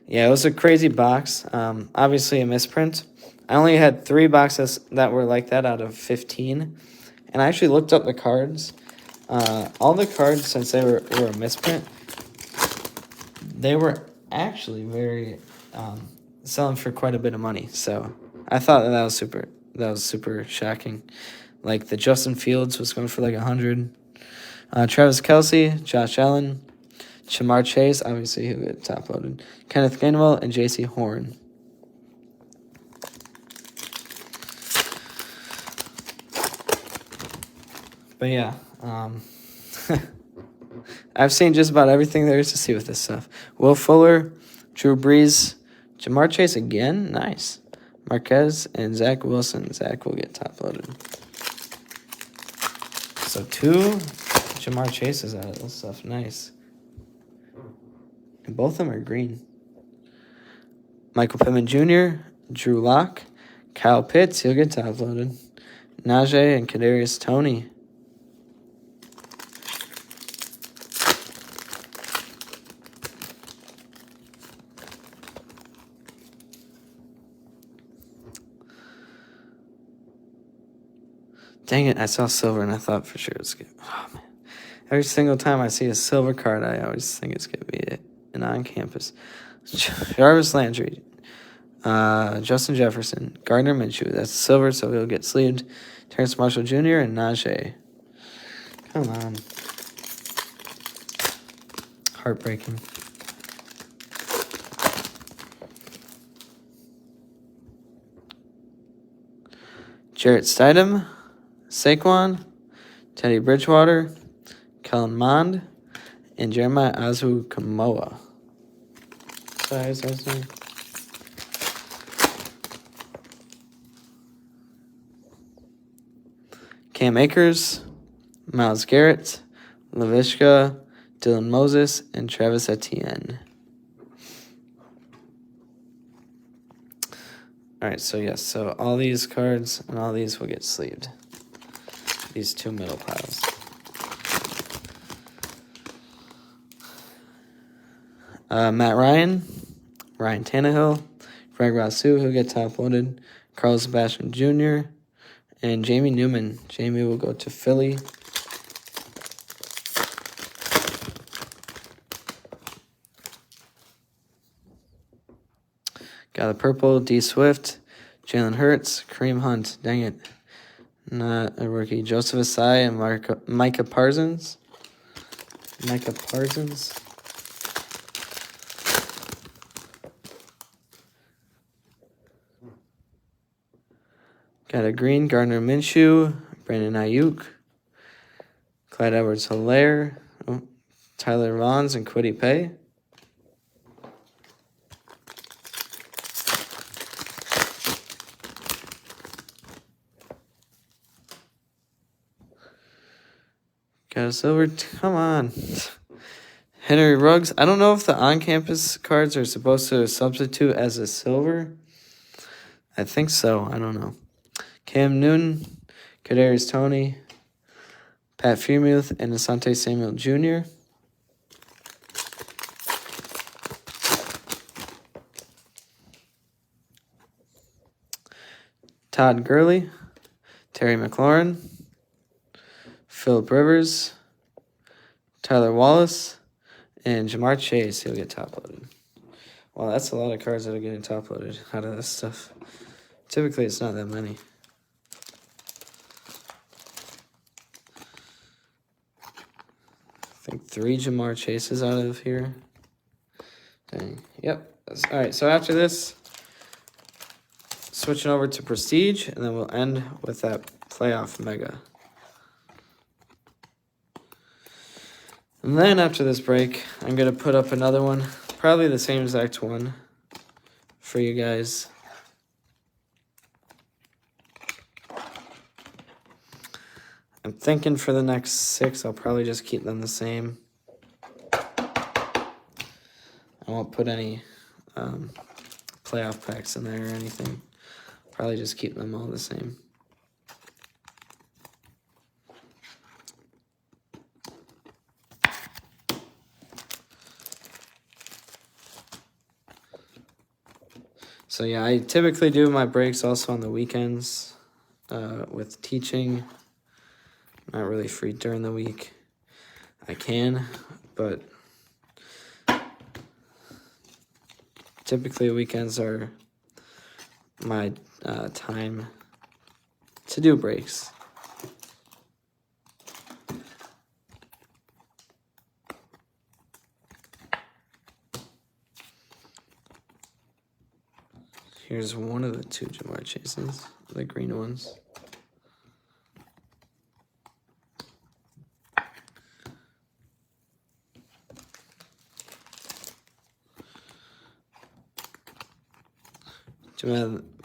yeah, it was a crazy box. Obviously a misprint. I only had 3 boxes that were like that out of 15. And I actually looked up the cards. All the cards, since they were a misprint, they were actually very selling for quite a bit of money. So I thought that was super shocking. Like the Justin Fields was going for like 100. Travis Kelce, Josh Allen, Jamar Chase, obviously who got top loaded, Kenneth Gainwell, and J.C. Horn. But yeah, I've seen just about everything there is to see with this stuff. Will Fuller, Drew Brees, Jamar Chase again, nice. Marquez and Zach Wilson. Zach will get top loaded. So 2 Jamar Chases out of this stuff, nice. And both of them are green. Michael Pittman Jr., Drew Lock, Kyle Pitts, he'll get top loaded. Najee and Kadarius Toney. Dang it, I saw silver and I thought for sure it was good. Oh, man. Every single time I see a silver card, I always think it's going to be an on-campus. Jarvis Landry, Justin Jefferson, Gardner Minshew. That's silver, so he'll get sleeved. Terrence Marshall Jr. and Najee. Come on. Heartbreaking. Jarrett Stidham, Saquon, Teddy Bridgewater, Kellen Mond, and Jeremiah Azu-Kamoa. Sorry, is that his name? Cam Akers, Myles Garrett, Laviska, Dylan Moses, and Travis Etienne. All right, so yes, so all these cards and all these will get sleeved. These two middle piles. Matt Ryan, Ryan Tannehill, Greg Rousseau, who'll get top loaded, Carlos Sebastian Jr., and Jamie Newman. Jamie will go to Philly. Got a purple, D. Swift, Jalen Hurts, Kareem Hunt. Dang it. Not a rookie. Joseph Asai and Micah Parsons. Micah Parsons. Got a green, Gardner Minshew, Brandon Ayuk, Clyde Edwards-Helaire, Tyler Vaughns, and Kwity Paye. Got a silver. Come on. Henry Ruggs. I don't know if the on-campus cards are supposed to substitute as a silver. I think so. I don't know. Cam Newton, Kadarius Toney, Pat Freiermuth, and Asante Samuel Jr. Todd Gurley, Terry McLaurin, Phillip Rivers, Tyler Wallace, and Jamar Chase. He'll get top loaded. Wow, that's a lot of cards that are getting top loaded out of this stuff. Typically, it's not that many. I think 3 Jamar Chases out of here. Dang. Yep. All right, so after this, switching over to Prestige, and then we'll end with that playoff mega. And then after this break, I'm going to put up another one, probably the same exact one for you guys. I'm thinking for the next 6, I'll probably just keep them the same. I won't put any playoff packs in there or anything. Probably just keep them all the same. So yeah, I typically do my breaks also on the weekends with teaching. Not really free during the week. I can, but typically weekends are my time to do breaks. Here's one of the 2 Jamar Chases, the green ones.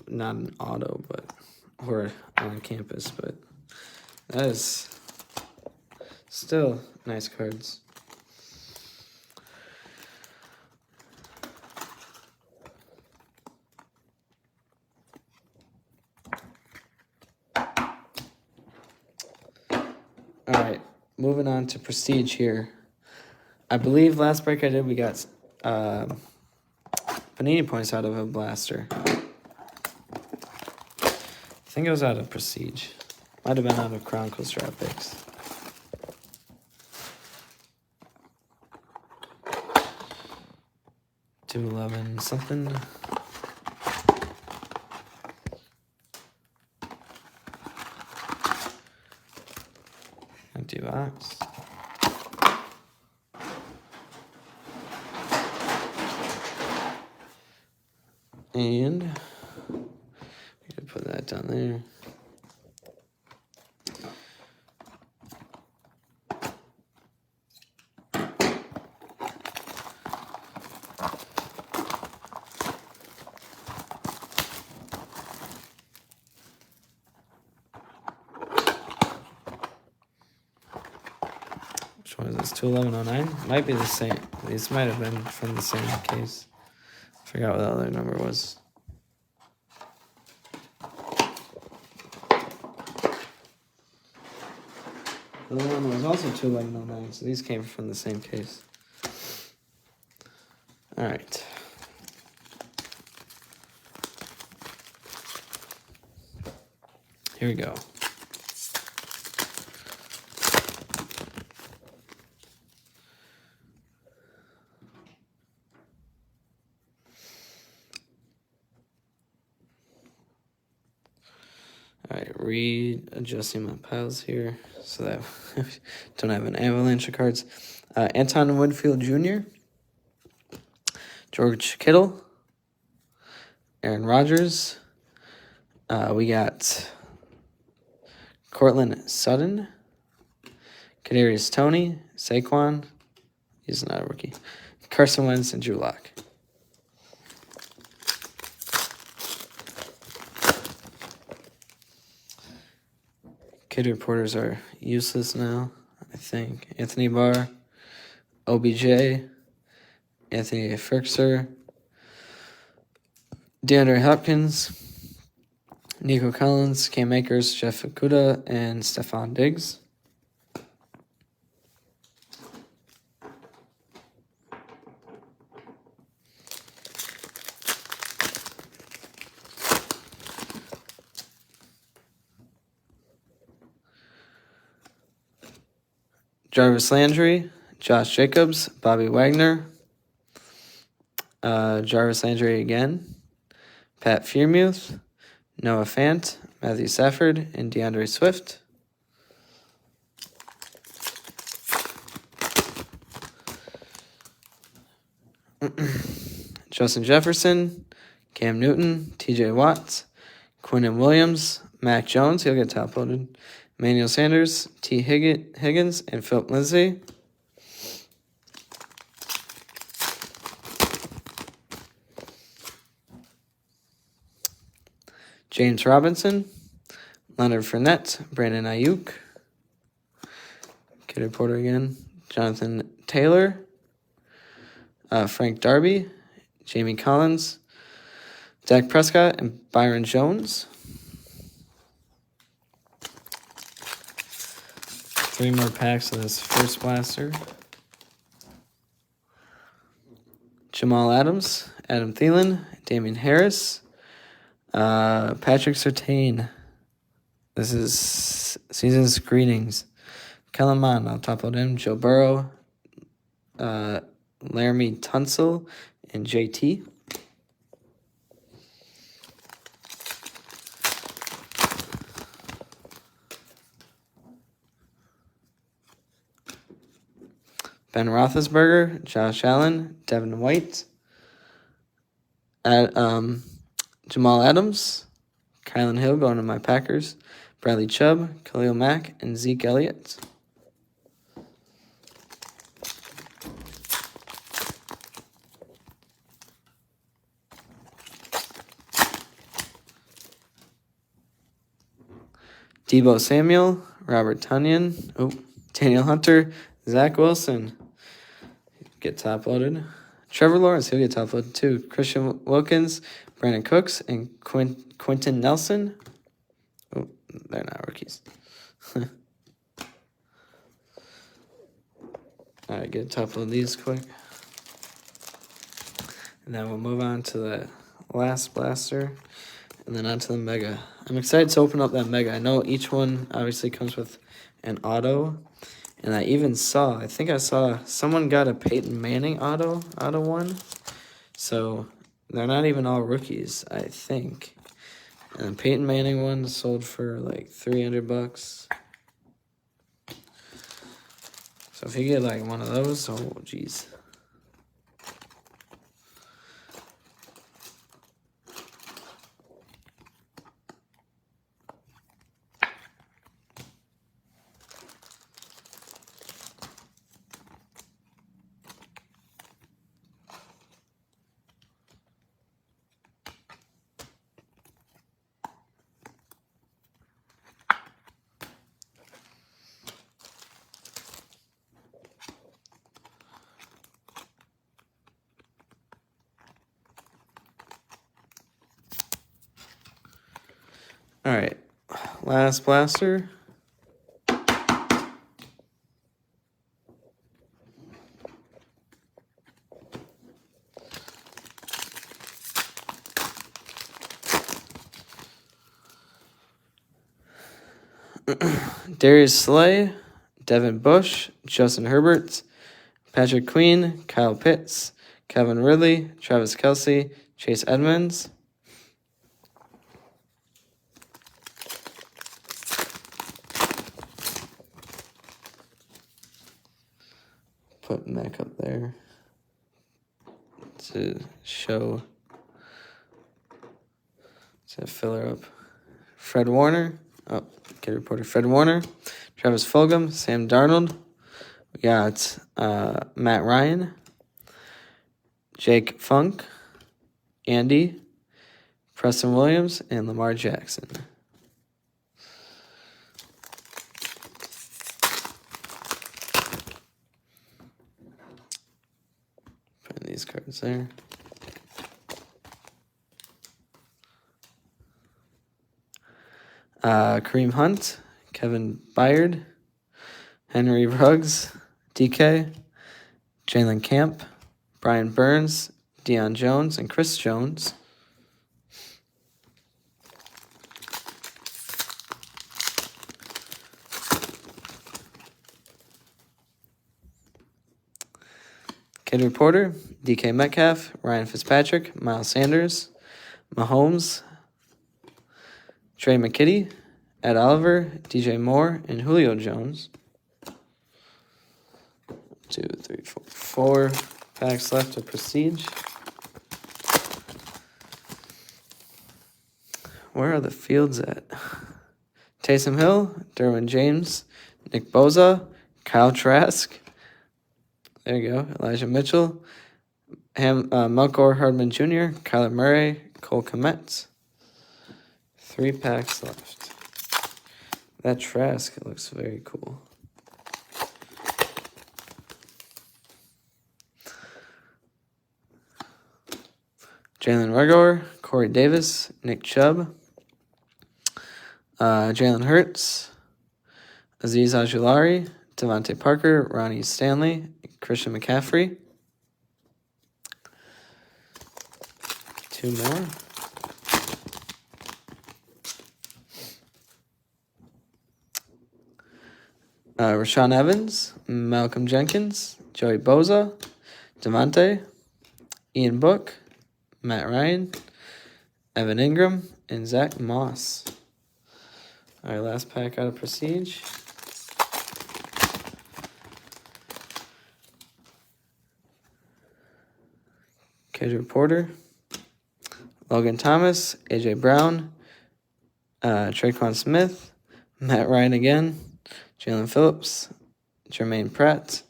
Not an auto, but or on campus, but that is still nice cards. All right, moving on to Prestige here. I believe last break I did, we got Panini points out of a blaster. I think it was out of Prestige. Might have been out of Chronicles draft picks. $211 something. Empty box. And we could put that down there. Which one is this? 21109? Might be the same. These might have been from the same case. I forgot what the other number was. The other one was also 21109, so these came from the same case. All right. Here we go. All right, readjusting my piles here so that I don't have an avalanche of cards. Anton Woodfield Jr., George Kittle, Aaron Rodgers. We got Cortland Sutton, Kadarius Toney, Saquon. He's not a rookie. Carson Wentz and Drew Lock. Kid reporters are useless now, I think. Anthony Barr, OBJ, Anthony Firkser, DeAndre Hopkins, Nico Collins, Cam Akers, Jeff Okudah, and Stephon Diggs. Jarvis Landry, Josh Jacobs, Bobby Wagner, Jarvis Landry again, Pat Freiermuth, Noah Fant, Matthew Stafford, and DeAndre Swift. Justin Jefferson, Cam Newton, TJ Watt, Quinnen Williams, Mac Jones, he'll get top loaded, Emmanuel Sanders, T. Higgins, and Philip Lindsay. James Robinson, Leonard Fournette, Brandon Ayuk, Kid Reporter again, Jonathan Taylor, Frank Darby, Jamie Collins, Dak Prescott, and Byron Jones. 3 more packs of this first blaster. Jamal Adams, Adam Thielen, Damian Harris, Patrick Surtain. This is season's greetings. Kellen Mond, I'll top load him. Joe Burrow, Laramie Tunsil, and JT. Ben Roethlisberger, Josh Allen, Devin White, Jamal Adams, Kylan Hill going to my Packers, Bradley Chubb, Khalil Mack, and Zeke Elliott. Deebo Samuel, Robert Tonyan, Daniel Hunter, Zach Wilson. Get top loaded. Trevor Lawrence, he'll get top loaded too. Christian Wilkins, Brandon Cooks, and Quentin Nelson. They're not rookies. All right, get a couple of these quick. And then we'll move on to the last blaster. And then onto the Mega. I'm excited to open up that Mega. I know each one obviously comes with an auto. And I even saw, I think I saw someone got a Peyton Manning auto out of one. So they're not even all rookies, I think. And the Peyton Manning one sold for like $300. So if you get like one of those, oh geez. All right, last blaster. Darius Slay, Devin Bush, Justin Herbert, Patrick Queen, Kyle Pitts, Kevin Ridley, Travis Kelce, Chase Edmonds. Put Mac up there to show, to fill her up. Fred Warner, kid reporter Fred Warner, Travis Fulgham, Sam Darnold. We got Matt Ryan, Jake Funk, Andy, Preston Williams, and Lamar Jackson. Putting these cards there. Kareem Hunt, Kevin Byard, Henry Ruggs, DK, Jalen Camp, Brian Burns, Deion Jones, and Chris Jones. Kid Reporter, DK Metcalf, Ryan Fitzpatrick, Miles Sanders, Mahomes, Trey McKitty, Ed Oliver, DJ Moore, and Julio Jones. 2, 3, 4 packs left of Prestige. Where are the fields at? Taysom Hill, Derwin James, Nick Bosa, Kyle Trask. There you go. Elijah Mitchell, Melchior Hardman Jr., Kyler Murray, Cole Kmet. 3 packs left. That Trask looks very cool. Jalen Reagor, Corey Davis, Nick Chubb, Jalen Hurts, Aziz Ojulari, Devontae Parker, Ronnie Stanley, Christian McCaffrey. 2 more. Rashaan Evans, Malcolm Jenkins, Joey Bosa, Devontae, Ian Book, Matt Ryan, Evan Ingram, and Zach Moss. All right, last pack out of Prestige. Cage Reporter, Logan Thomas, AJ Brown, Traquan Smith, Matt Ryan again, Jalen Phillips, Jermaine Pratt,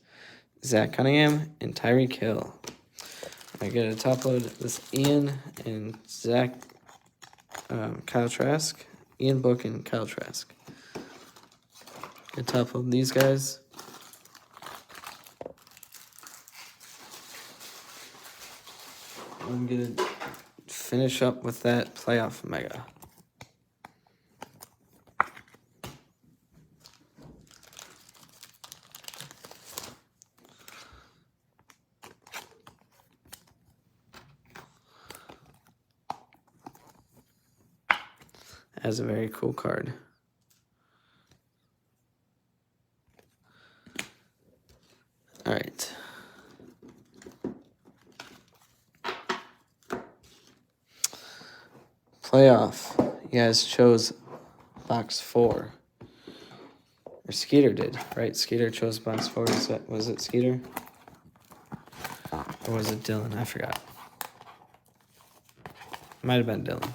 Zach Cunningham, and Tyreek Hill. I get a top load this Ian and Zach, Kyle Trask, Ian Book and Kyle Trask. Get top load these guys. I'm gonna finish up with that playoff Mega. has a very cool card. All right. Playoff. You guys chose box 4. Or Skeeter did, right? Skeeter chose box 4. Was it Skeeter? Or was it Dylan? I forgot. Might have been Dylan.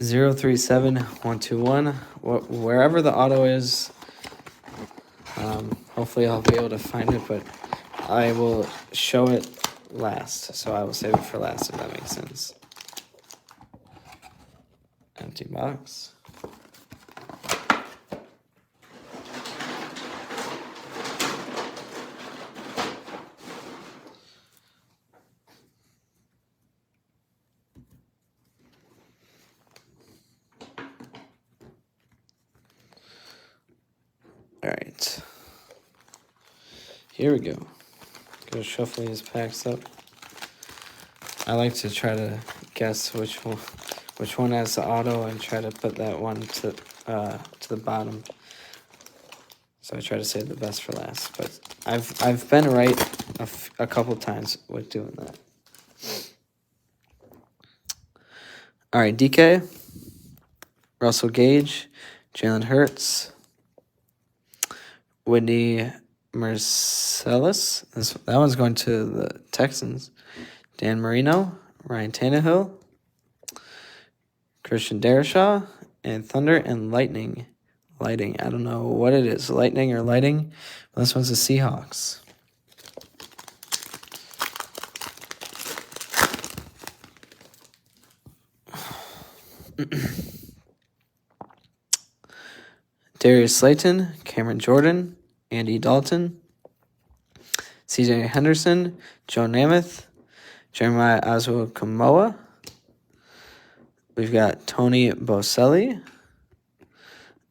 Zero 37121. Wherever the auto is, hopefully I'll be able to find it, but I will show it last. So I will save it for last, if that makes sense. Empty box. All right. Here we go. Go shuffling his packs up. I like to try to guess which one has the auto and try to put that one to the bottom. So I try to save the best for last. But I've been right a couple times with doing that. All right, DK, Russell Gage, Jalen Hurts, Whitney Mercilus. That one's going to the Texans. Dan Marino, Ryan Tannehill, Christian Darrisaw, and Thunder and Lightning. Lighting. I don't know what it is, lightning or lighting. But this one's the Seahawks. Darius Slayton, Cameron Jordan, Andy Dalton, CJ Henderson, Joe Namath, Jeremiah Azuokamoa. We've got Tony Boselli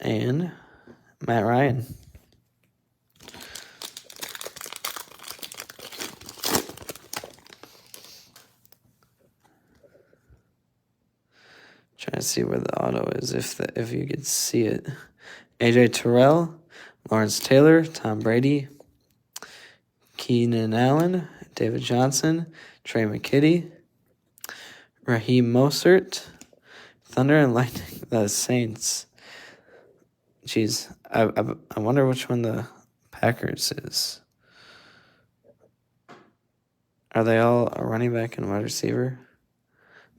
and Matt Ryan. Trying to see where the auto is, if you could see it. AJ Terrell, Lawrence Taylor, Tom Brady, Keenan Allen, David Johnson, Trey McKitty, Raheem Mostert, Thunder and Lightning, the Saints. Jeez, I wonder which one the Packers is. Are they all a running back and wide receiver?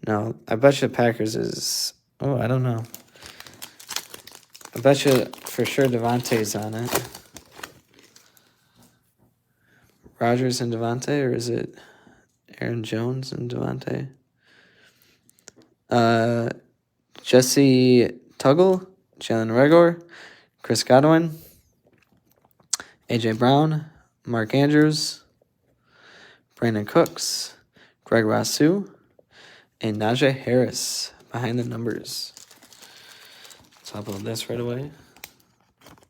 No, I bet you Packers is... Oh, I don't know. I bet you for sure Devontae's on it. Rodgers and Devontae, or is it Aaron Jones and Devontae? Jesse Tuggle, Jalen Reagor, Chris Godwin, A.J. Brown, Mark Andrews, Brandon Cooks, Greg Rasu, and Najee Harris behind the numbers. So I'll upload this right away.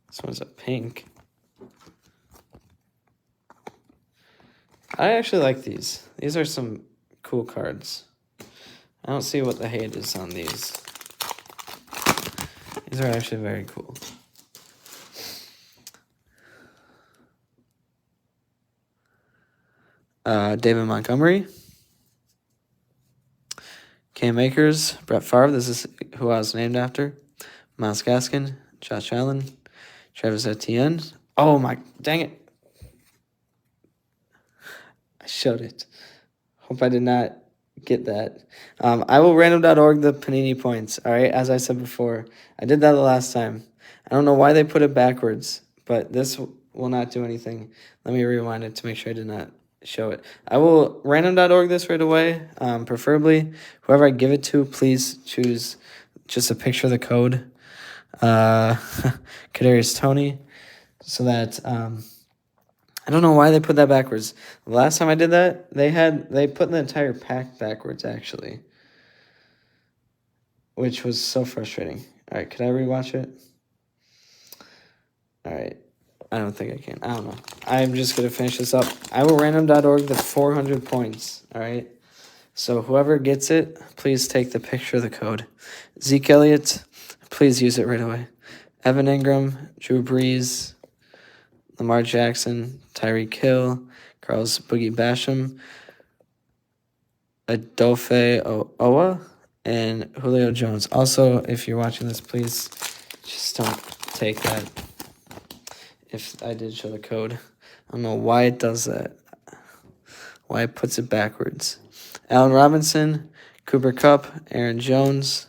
This one's a pink. I actually like these. These are some cool cards. I don't see what the hate is on these. These are actually very cool. David Montgomery, Cam Akers, Brett Favre. This is who I was named after. Myles Gaskin, Josh Allen, Travis Etienne. Oh my, dang it. I showed it. Hope I did not get that. I will random.org the Panini points, all right? As I said before, I did that the last time. I don't know why they put it backwards, but this will not do anything. Let me rewind it to make sure I did not show it. I will random.org this right away. Preferably, whoever I give it to, please choose just a picture of the code. Kadarius Toney, so that I don't know why they put that backwards. The last time I did that, they put the entire pack backwards actually, which was so frustrating. All right, could I rewatch it? All right, I don't think I can. I don't know. I'm just going to finish this up. I will random.org the 400 points, all right? So whoever gets it, please take the picture of the code. Zeke Elliott, please use it right away. Evan Ingram, Drew Brees, Lamar Jackson, Tyreek Hill, Carlos Boogie Basham, Adofe Owa, and Julio Jones. Also, if you're watching this, please just don't take that. If I did show the code, I don't know why it does that. Why it puts it backwards. Allen Robinson, Cooper Kupp, Aaron Jones,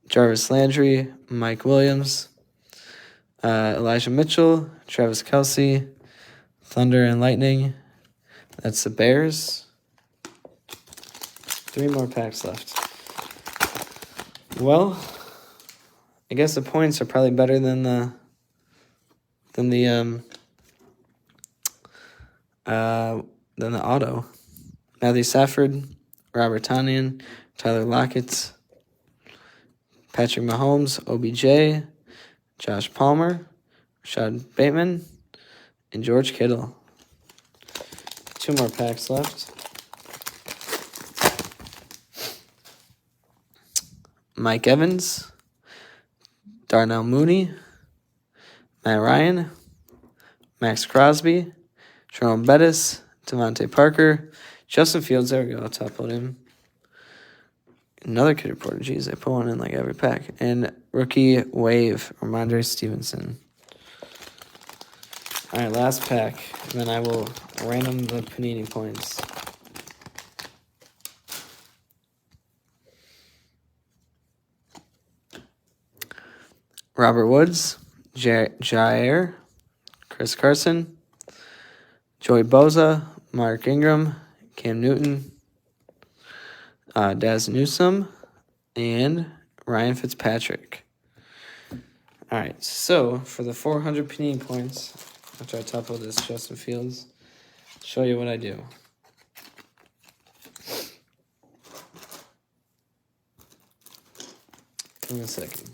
Jarvis Landry, Mike Williams, Elijah Mitchell, Travis Kelce, Thunder and Lightning. That's the Bears. 3 more packs left. Well, I guess the points are probably better than the auto. Matthew Stafford, Robert Tonyan, Tyler Lockett, Patrick Mahomes, OBJ, Josh Palmer, Rashad Bateman, and George Kittle. 2 more packs left. Mike Evans, Darnell Mooney, Matt Ryan, Max Crosby, Jerome Bettis, Devontae Parker, Justin Fields. There we go. I'll top load him. Another kid reporter. Jeez, they put one in like every pack. And rookie wave, Ramondre Stevenson. All right, last pack. And then I will random the Panini points. Robert Woods, Jair, Chris Carson, Joey Bosa, Mark Ingram, Cam Newton, Daz Newsome, and Ryan Fitzpatrick. All right, so for the 400 Panini points, after I top load this Justin Fields, show you what I do. Give me a second.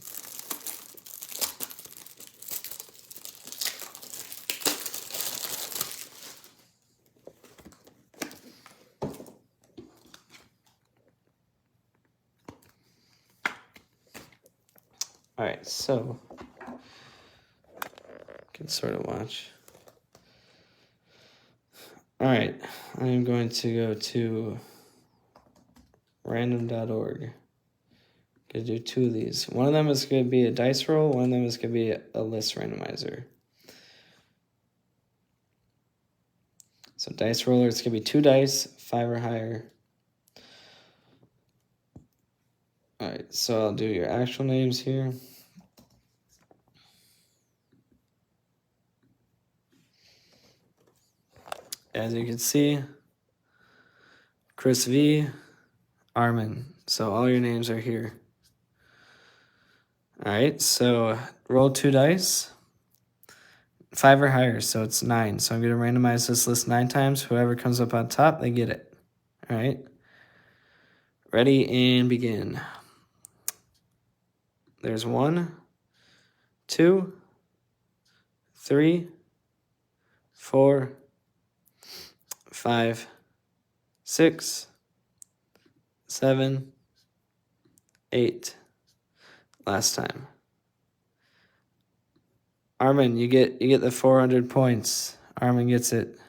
All right, so you can sort of watch. All right, I'm going to go to random.org. Going to do 2 of these. One of them is going to be a dice roll. One of them is going to be a list randomizer. So dice roller, it's going to be 2 dice, 5 or higher. All right, so I'll do your actual names here. As you can see, Chris V, Armin. So all your names are here. All right, so roll 2 dice, 5 or higher, so it's 9. So I'm going to randomize this list 9 times. Whoever comes up on top, they get it. All right, ready and begin. There's 1, 2, 3, 4, 5, 6, 7, 8. Last time. Armin, you get the 400 points. Armin gets it.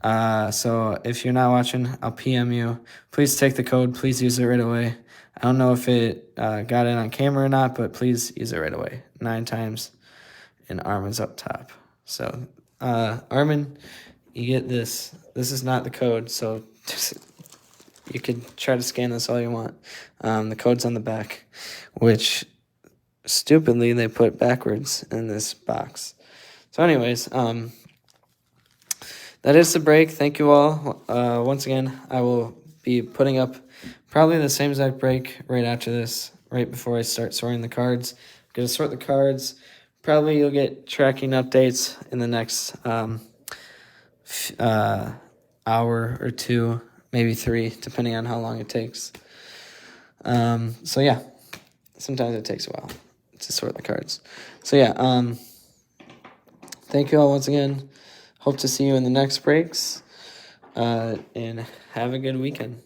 So if you're not watching, I'll PM you. Please take the code. Please use it right away. I don't know if it got it on camera or not, but please use it right away. 9 times, and Armin's up top. So, Armin, you get this. This is not the code, so you could try to scan this all you want. The code's on the back, which stupidly they put backwards in this box. So anyways, that is the break. Thank you all. Once again, I will be putting up probably the same exact break right after this, right before I start sorting the cards. I'm going to sort the cards. Probably you'll get tracking updates in the next hour or 2, maybe 3, depending on how long it takes. So yeah, sometimes it takes a while to sort the cards. So yeah, thank you all once again. Hope to see you in the next breaks. And have a good weekend.